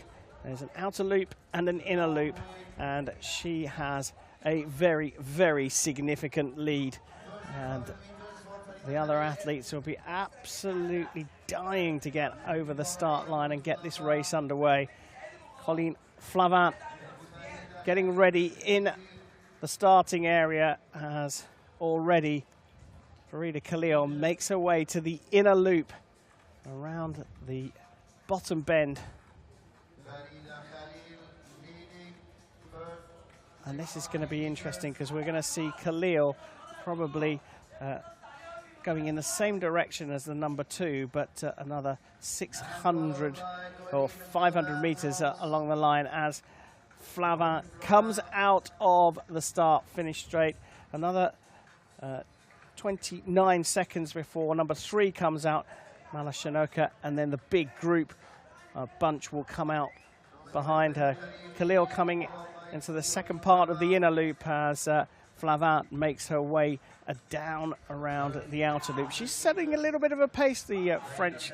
There's an outer loop and an inner loop, and she has a very, very significant lead. And the other athletes will be absolutely dying to get over the start line and get this race underway. Colleen Flavin getting ready in the starting area as already Farida Khalil makes her way to the inner loop around the bottom bend. And this is going to be interesting because we're going to see Khalil probably going in the same direction as the number 2, but another 600 or 500 meters along the line as Flavin comes out of the start finish straight. Another 29 seconds before number 3 comes out, Mala Shanoka, and then the big group bunch will come out behind her. Khalil coming into the second part of the inner loop as Flavin makes her way down around the outer loop. She's setting a little bit of a pace, the French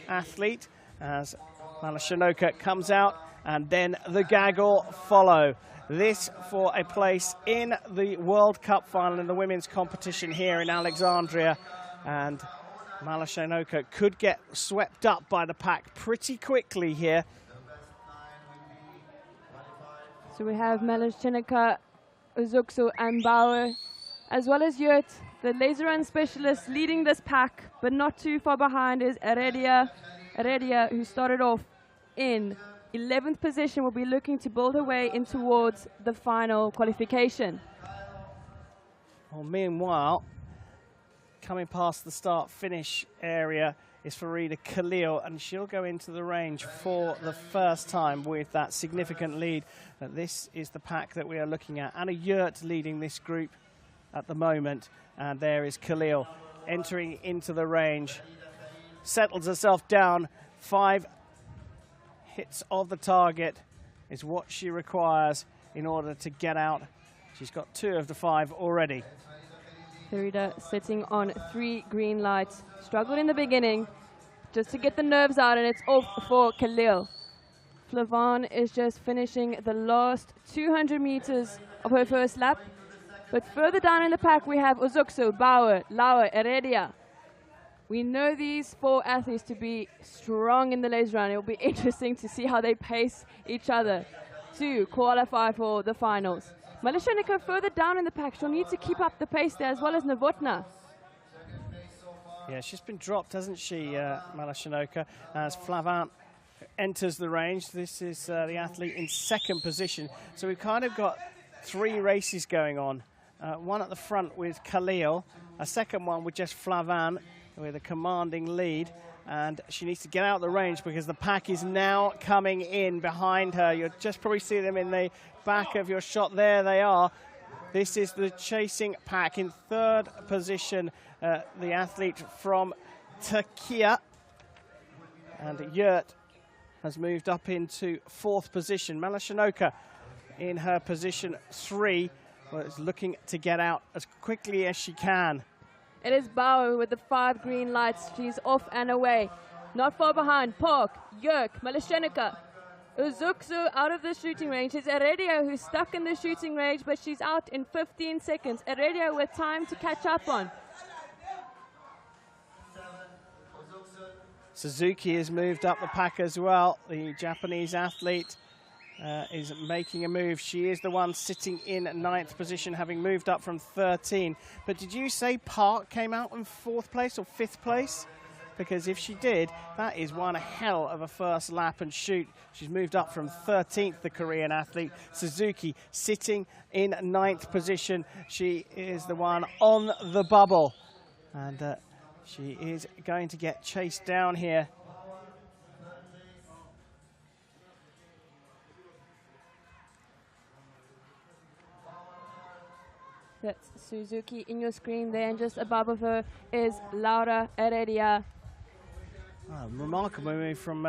athlete, as Mala Shanoka comes out, and then the gaggle follow. This for a place in the World Cup final in the women's competition here in Alexandria. And Mala Shanoka could get swept up by the pack pretty quickly here. So we have Mala Shanoka, Uzuksu and Bauer, as well as Yurt, the laser run specialist leading this pack, but not too far behind is Heredia. Heredia, who started off in 11th position, will be looking to build her way in towards the final qualification. Well, meanwhile, coming past the start-finish area is Farida Khalil, and she'll go into the range for the first time with that significant lead. This is the pack that we are looking at. Anna Yurt leading this group at the moment, and there is Khalil entering into the range. Settles herself down. 5 hits of the target is what she requires in order to get out. She's got 2 of the 5 already. Farida sitting on 3 green lights. Struggled in the beginning just to get the nerves out, and it's off for Khalil. Flavin is just finishing the last 200 meters of her first lap. But further down in the pack, we have Uzuksu, Bauer, Lauer, Heredia. We know these 4 athletes to be strong in the laser run. It will be interesting to see how they pace each other to qualify for the finals. Mala Shanoka further down in the pack. She'll need to keep up the pace there, as well as Novotna. Yeah, she's been dropped, hasn't she, Mala Shanoka, as Flavin enters the range. This is the athlete in 2nd position. So we've kind of got 3 races going on. One at the front with Khalil, a second one with just Flavin with a commanding lead, and she needs to get out of the range because the pack is now coming in behind her. You'll just probably see them in the back of your shot. There they are. This is the chasing pack. In 3rd position, the athlete from Turkey, and Yurt has moved up into 4th position. Mala Shanoka in her position 3, is looking to get out as quickly as she can. It is Bauer with the 5 green lights. She's off and away. Not far behind, Park, Yerk, Mala Shanoka. Uzuksu out of the shooting range. It's Heredia who's stuck in the shooting range, but she's out in 15 seconds. Heredia with time to catch up on. Suzuki has moved up the pack as well. The Japanese athlete is making a move. She is the one sitting in 9th position, having moved up from 13. But did you say Park came out in 4th place or 5th place? because if she did, that is one hell of a first lap and shoot. She's moved up from 13th, the Korean athlete. Suzuki sitting in 9th position. She is the one on the bubble, and she is going to get chased down here. That's Suzuki in your screen there, and just above of her is Laura Heredia. Oh, remarkable move from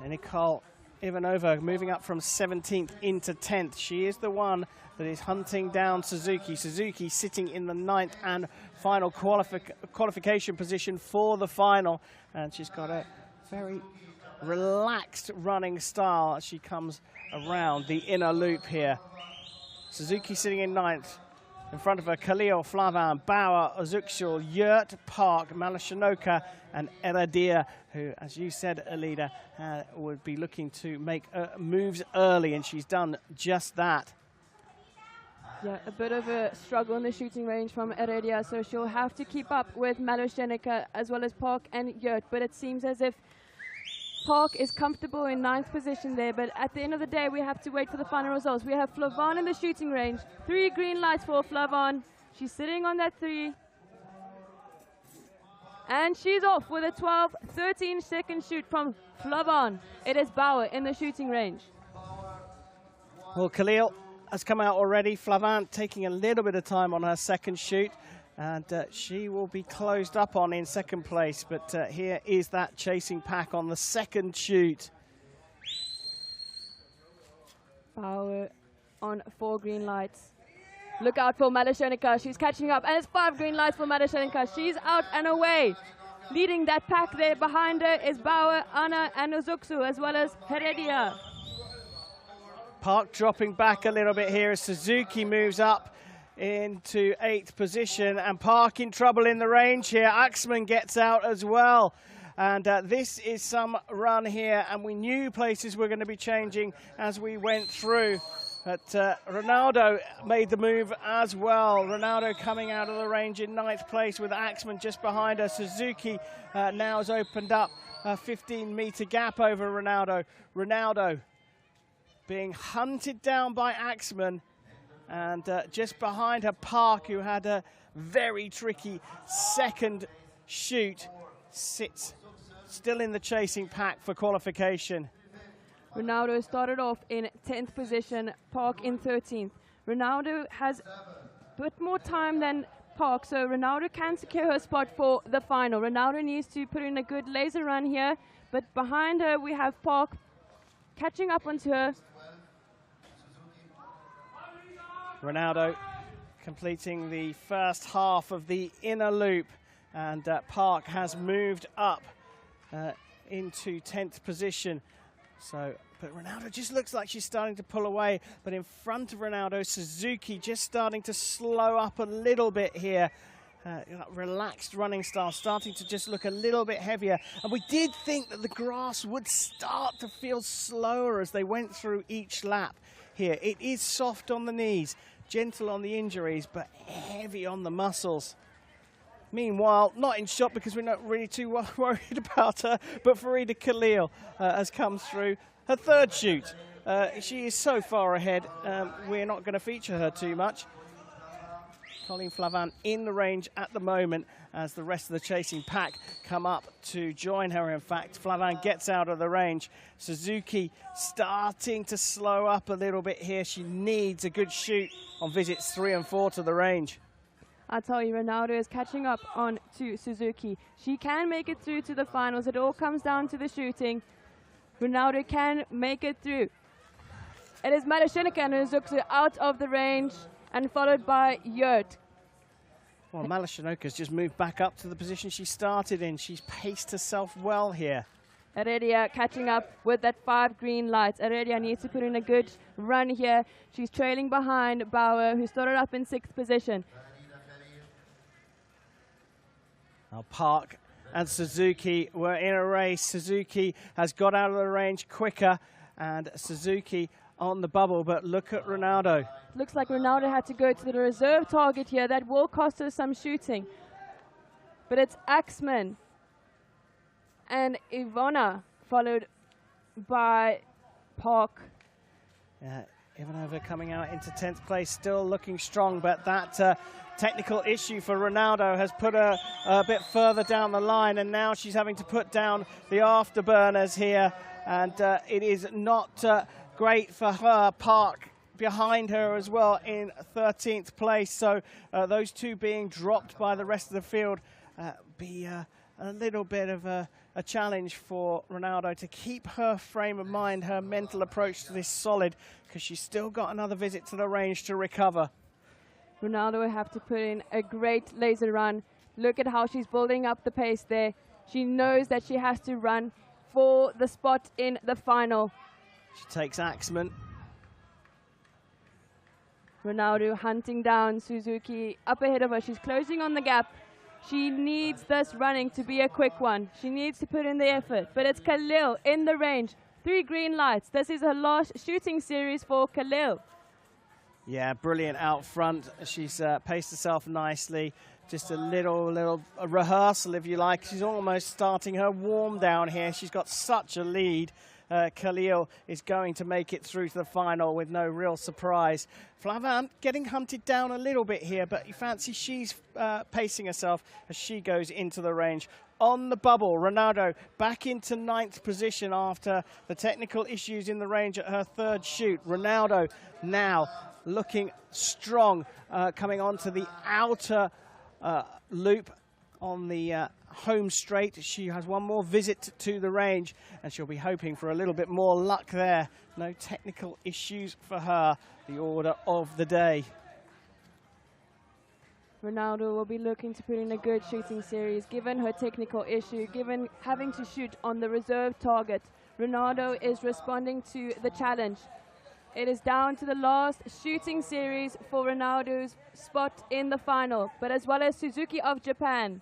Nicole Ivanova, moving up from 17th into 10th. She is the one that is hunting down Suzuki. Suzuki sitting in the 9th and final qualification position for the final. And she's got a very relaxed running style as she comes around the inner loop here. Suzuki sitting in 9th. In front of her, Khalil, Flavin, Bauer, Ozukshul, Yurt, Park, Malashanoka, and Heredia, who, as you said, Alida, would be looking to make moves early, and she's done just that. Yeah, a bit of a struggle in the shooting range from Heredia, so she'll have to keep up with Malashanoka as well as Park and Yurt, but it seems as if Park is comfortable in 9th position there, but at the end of the day, we have to wait for the final results. We have Flavin in the shooting range. 3 green lights for Flavin. She's sitting on that 3. And she's off with a 12-13 second shoot from Flavin. It is Bauer in the shooting range. Well, Khalil has come out already. Flavin taking a little bit of time on her second shoot. And she will be closed up on in second place. But here is that chasing pack on the second shoot. Bauer on 4 green lights. Look out for Malashanoka. She's catching up. And it's 5 green lights for Malashanoka. She's out and away. Leading that pack there behind her is Bauer, Anna, and Ozuksu, as well as Heredia. Park dropping back a little bit here as Suzuki moves up into 8th position, and Park in trouble in the range here. Axman gets out as well, and this is some run here, and we knew places were going to be changing as we went through, but Ronaldo made the move as well. Ronaldo coming out of the range in 9th place with Axman just behind her. Suzuki now has opened up a 15-meter gap over Ronaldo. Ronaldo being hunted down by Axman, and just behind her, Park, who had a very tricky second shoot, sits still in the chasing pack for qualification. Ronaldo started off in 10th position, Park in 13th. Ronaldo has a bit more time than Park, so Ronaldo can secure her spot for the final. Ronaldo needs to put in a good laser run here, but behind her we have Park catching up onto her. Ronaldo completing the first half of the inner loop, and Park has moved up into 10th position. But Ronaldo just looks like she's starting to pull away, but in front of Ronaldo, Suzuki just starting to slow up a little bit here. Relaxed running style, starting to just look a little bit heavier. And we did think that the grass would start to feel slower as they went through each lap here. It is soft on the knees, gentle on the injuries, but heavy on the muscles. Meanwhile, not in shot because we're not really too worried about her, but Farida Khalil has come through her third shoot. She is so far ahead, we're not going to feature her too much. Colleen Flavin in the range at the moment as the rest of the chasing pack come up to join her. In fact, Flavin gets out of the range. Suzuki starting to slow up a little bit here. She needs a good shoot on visits 3 and 4 to the range. I tell you, Ronaldo is catching up on to Suzuki. She can make it through to the finals. It all comes down to the shooting. Ronaldo can make it through. It is Malashanoka and Ozuksu out of the range, and followed by Yurt. Well, Malashanoka's just moved back up to the position she started in. She's paced herself well here. Heredia catching up with that 5 green lights. Heredia needs to put in a good run here. She's trailing behind Bauer, who started up in 6th position. Now Park and Suzuki were in a race. Suzuki has got out of the range quicker, and Suzuki on the bubble, but look at Ronaldo. Looks like Ronaldo had to go to the reserve target here. That will cost her some shooting. But it's Axman and Ivana, followed by Park. Ivanova coming out into 10th place, still looking strong, but that technical issue for Ronaldo has put her a bit further down the line, and now she's having to put down the afterburners here, and it is not great for her. Park behind her as well in 13th place, so those two being dropped by the rest of the field be a little bit of a challenge for Ronaldo to keep her frame of mind, her mental approach to this solid, because she's still got another visit to the range to recover. Ronaldo will have to put in a great laser run. Look at how she's building up the pace there. She knows that she has to run for the spot in the final. She takes Axman. Ronaldo hunting down Suzuki up ahead of her. She's closing on the gap. She needs this running to be a quick one. She needs to put in the effort. But it's Khalil in the range. 3 green lights. This is her last shooting series for Khalil. Yeah, brilliant out front. She's paced herself nicely. Just a little rehearsal, if you like. She's almost starting her warm down here. She's got such a lead. Khalil is going to make it through to the final with no real surprise. Flavin getting hunted down a little bit here, but you fancy she's pacing herself as she goes into the range. On the bubble, Ronaldo back into 9th position after the technical issues in the range at her 3rd shoot. Ronaldo now looking strong, coming onto the outer loop on the home straight. She has one more visit to the range, and she'll be hoping for a little bit more luck there. No technical issues for her, the order of the day. Ronaldo will be looking to put in a good shooting series, given her technical issue, given having to shoot on the reserve target. Ronaldo is responding to the challenge. It is down to the last shooting series for Ronaldo's spot in the final, but as well as Suzuki of Japan.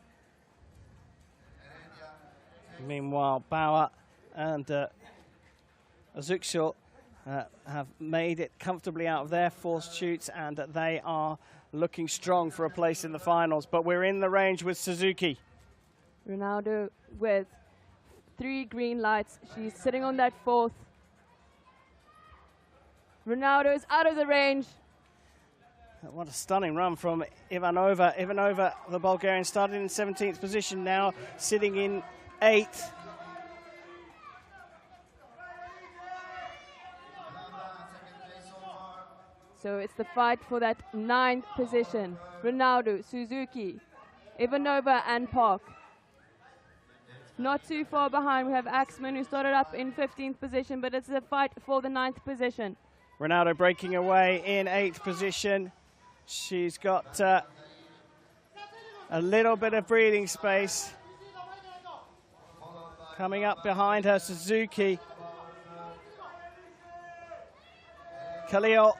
Meanwhile, Bauer and Azuxil have made it comfortably out of their forced shoots, and they are looking strong for a place in the finals. But we're in the range with Suzuki. Ronaldo with 3 green lights. She's sitting on that 4th. Ronaldo is out of the range. What a stunning run from Ivanova. Ivanova, the Bulgarian, started in 17th position, now sitting in 8th. So it's the fight for that 9th position. Ronaldo, Suzuki, Ivanova and Park. Not too far behind, we have Axman, who started up in 15th position, but it's a fight for the 9th position. Ronaldo breaking away in 8th position. She's got a little bit of breathing space. Coming up behind her, Suzuki. Khalil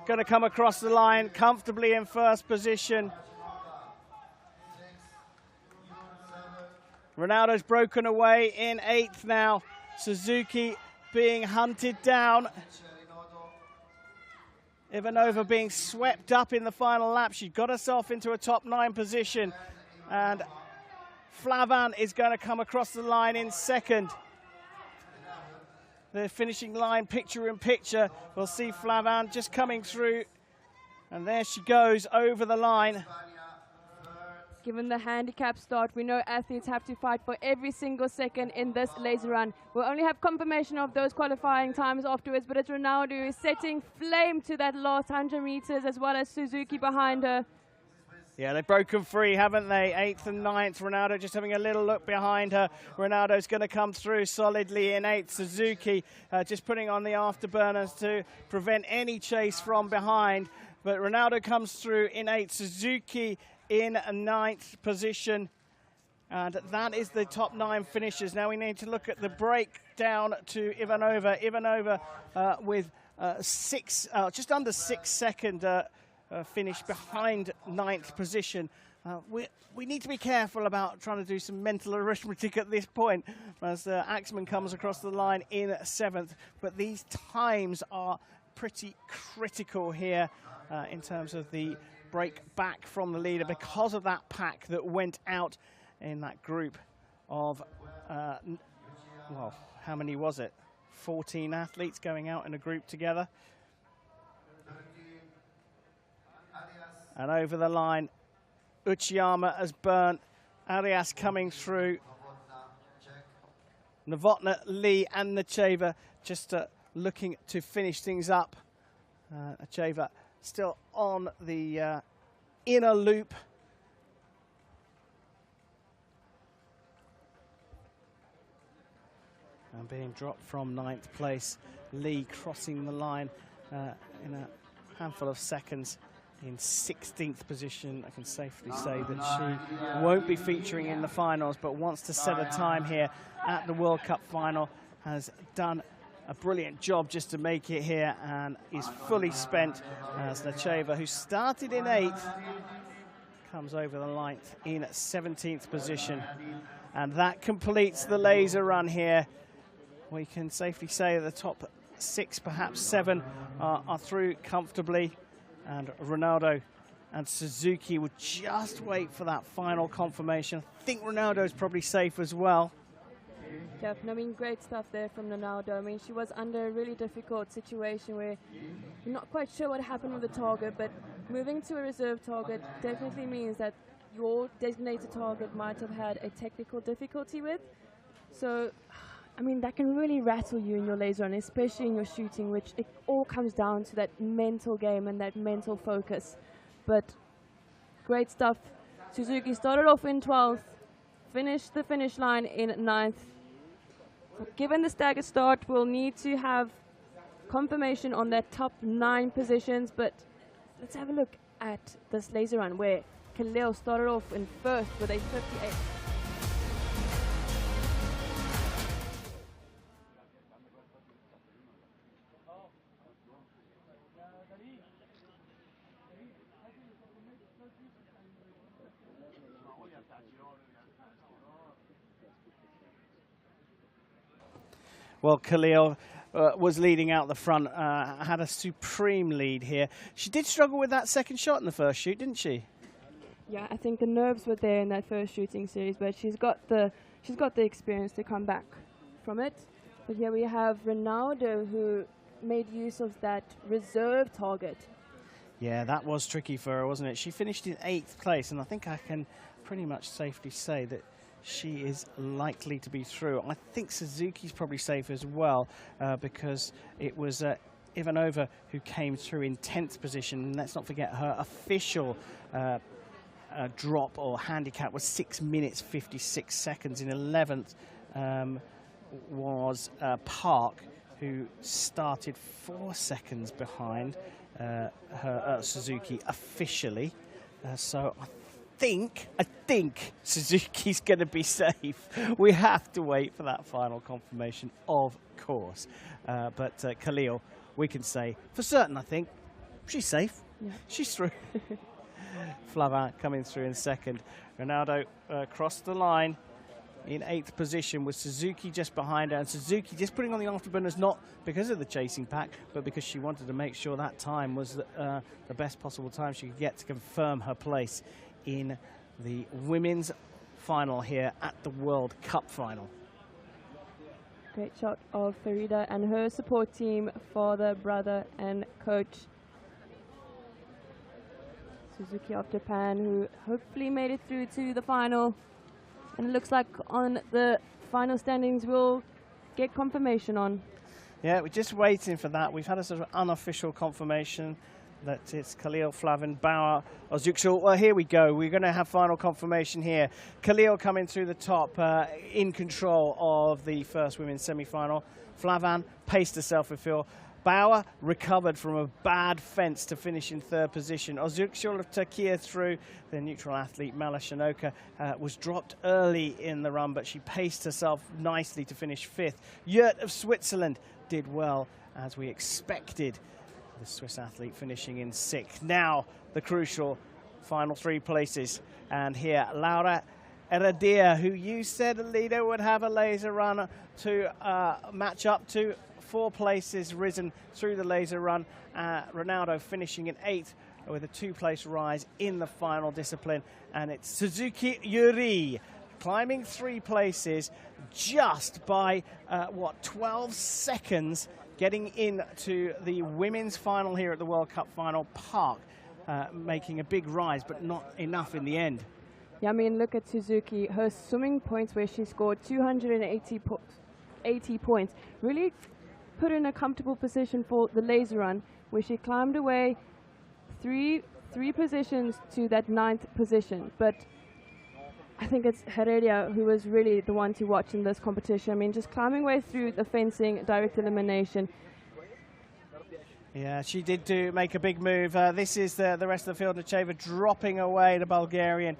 going to come across the line comfortably in 1st position. Ronaldo's broken away in 8th now. Suzuki being hunted down. Ivanova being swept up in the final lap. She got herself into a top 9 position. And Flavin is going to come across the line in 2nd. The finishing line, picture in picture. We'll see Flavin just coming through. And there she goes over the line. Given the handicap start, we know athletes have to fight for every single second in this laser run. We'll only have confirmation of those qualifying times afterwards, but it's Ronaldo who is setting flame to that last 100 meters, as well as Suzuki behind her. Yeah, they've broken free, haven't they? 8th and 9th. Ronaldo just having a little look behind her. Ronaldo's going to come through solidly in 8th. Suzuki just putting on the afterburners to prevent any chase from behind. But Ronaldo comes through in 8th. Suzuki in 9th position. And that is the top 9 finishers. Now we need to look at the breakdown to Ivanova. Ivanova with just under 6 second finish behind 9th position. We need to be careful about trying to do some mental arithmetic at this point as Axman comes across the line in 7th. But these times are pretty critical here in terms of the break back from the leader because of that pack that went out in that group of well, how many was it? 14 athletes going out in a group together. And over the line, Uchiyama has burnt. Arias coming through. Novotna, Lee and Nacheva just looking to finish things up. Nacheva still on the inner loop. And being dropped from 9th place. Lee crossing the line in a handful of seconds in 16th position. I can safely say that she won't be featuring in the finals, but wants to set a time here at the World Cup final. Has done a brilliant job just to make it here and is fully spent as Nacheva, who started in 8th, comes over the line in 17th position. And that completes the laser run here. We can safely say the top 6, perhaps 7, are through comfortably. And Ronaldo and Suzuki will just wait for that final confirmation. I think Ronaldo's probably safe as well. Yeah, I mean, great stuff there from Ronaldo. I mean, she was under a really difficult situation where you're not quite sure what happened with the target, but moving to a reserve target definitely means that your designated target might have had a technical difficulty with. So, I mean, that can really rattle you in your laser run, especially in your shooting, which it all comes down to that mental game and that mental focus. But great stuff. Suzuki started off in 12th, finished the finish line in 9th. Given the staggered start, we'll need to have confirmation on their top 9 positions, but let's have a look at this laser run where Khalil started off in 1st with a 58. Well, Khalil was leading out the front, had a supreme lead here. She did struggle with that second shot in the first shoot, didn't she? Yeah, I think the nerves were there in that first shooting series, but she's got the experience to come back from it. But here we have Ronaldo, who made use of that reserve target. Yeah, that was tricky for her, wasn't it? She finished in 8th place, and I think I can pretty much safely say that she is likely to be through. I think Suzuki's probably safe as well, because it was Ivanova who came through in 10th position. And let's not forget her official drop or handicap was 6 minutes 56 seconds. In 11th was Park, who started 4 seconds behind her Suzuki officially. So I think Suzuki's going to be safe. We have to wait for that final confirmation, of course. But Khalil, we can say for certain, I think, she's safe. Yeah. She's through. Flavin coming through in 2nd. Ronaldo crossed the line in 8th position with Suzuki just behind her. And Suzuki just putting on the afterburners, not because of the chasing pack, but because she wanted to make sure that time was the best possible time she could get to confirm her place in the women's final here at the World Cup final. Great shot of Farida and her support team, father, brother and coach. Suzuki of Japan, who hopefully made it through to the final. And it looks like on the final standings we'll get confirmation on. Yeah, we're just waiting for that. We've had a sort of unofficial confirmation that it's Khalil, Flavin, Bauer, Ozukshul. Well, here we go. We're going to have final confirmation here. Khalil coming through the top, in control of the first women's semi-final. Flavin paced herself with Phil. Bauer recovered from a bad fence to finish in 3rd position. Ozukshul of Turkey through. The neutral athlete, Mala Shanoka, was dropped early in the run, but she paced herself nicely to finish 5th. Yurt of Switzerland did well, as we expected. The Swiss athlete finishing in 6th. Now, the crucial final 3 places. And here, Laura Heredia, who you said, Alida, would have a laser run to match up to. 4 places risen through the laser run. Ronaldo finishing in 8th with a 2-place rise in the final discipline. And it's Suzuki Yuri climbing 3 places just by, 12 seconds getting into the women's final here at the World Cup final. Park making a big rise, but not enough in the end. Yeah, I mean, look at Suzuki. Her swimming points, where she scored 280 points, really put her in a comfortable position for the laser run, where she climbed away three positions to that 9th position. But I think it's Heredia who was really the one to watch in this competition. I mean, just climbing way through the fencing, direct elimination. Yeah, she did make a big move. This is the rest of the field. Necheva dropping away, the Bulgarian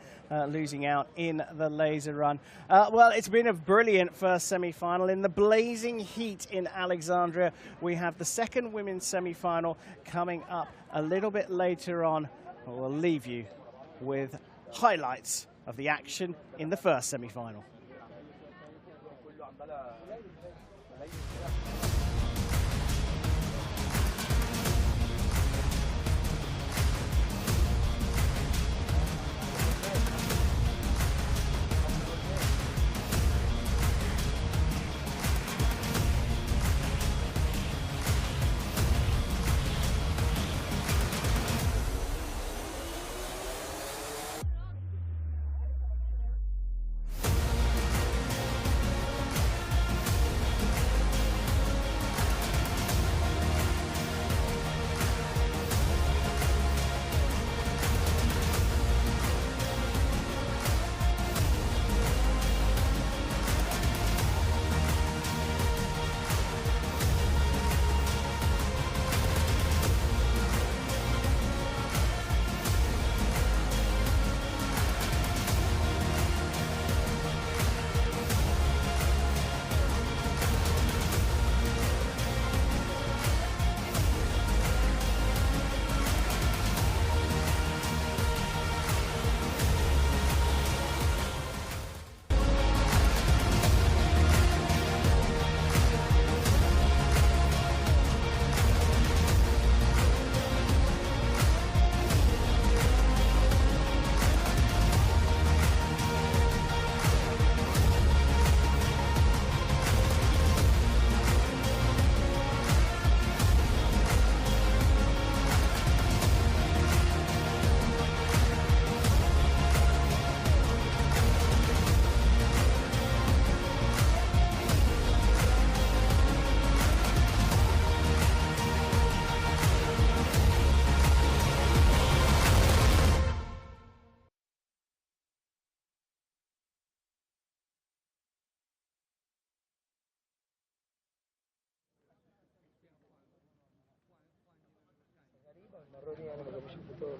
losing out in the laser run. Well, it's been a brilliant first semi-final. In the blazing heat in Alexandria, we have the second women's semi-final coming up a little bit later on. We'll leave you with highlights of the action in the first semi-final. Marroni hanno conosciuto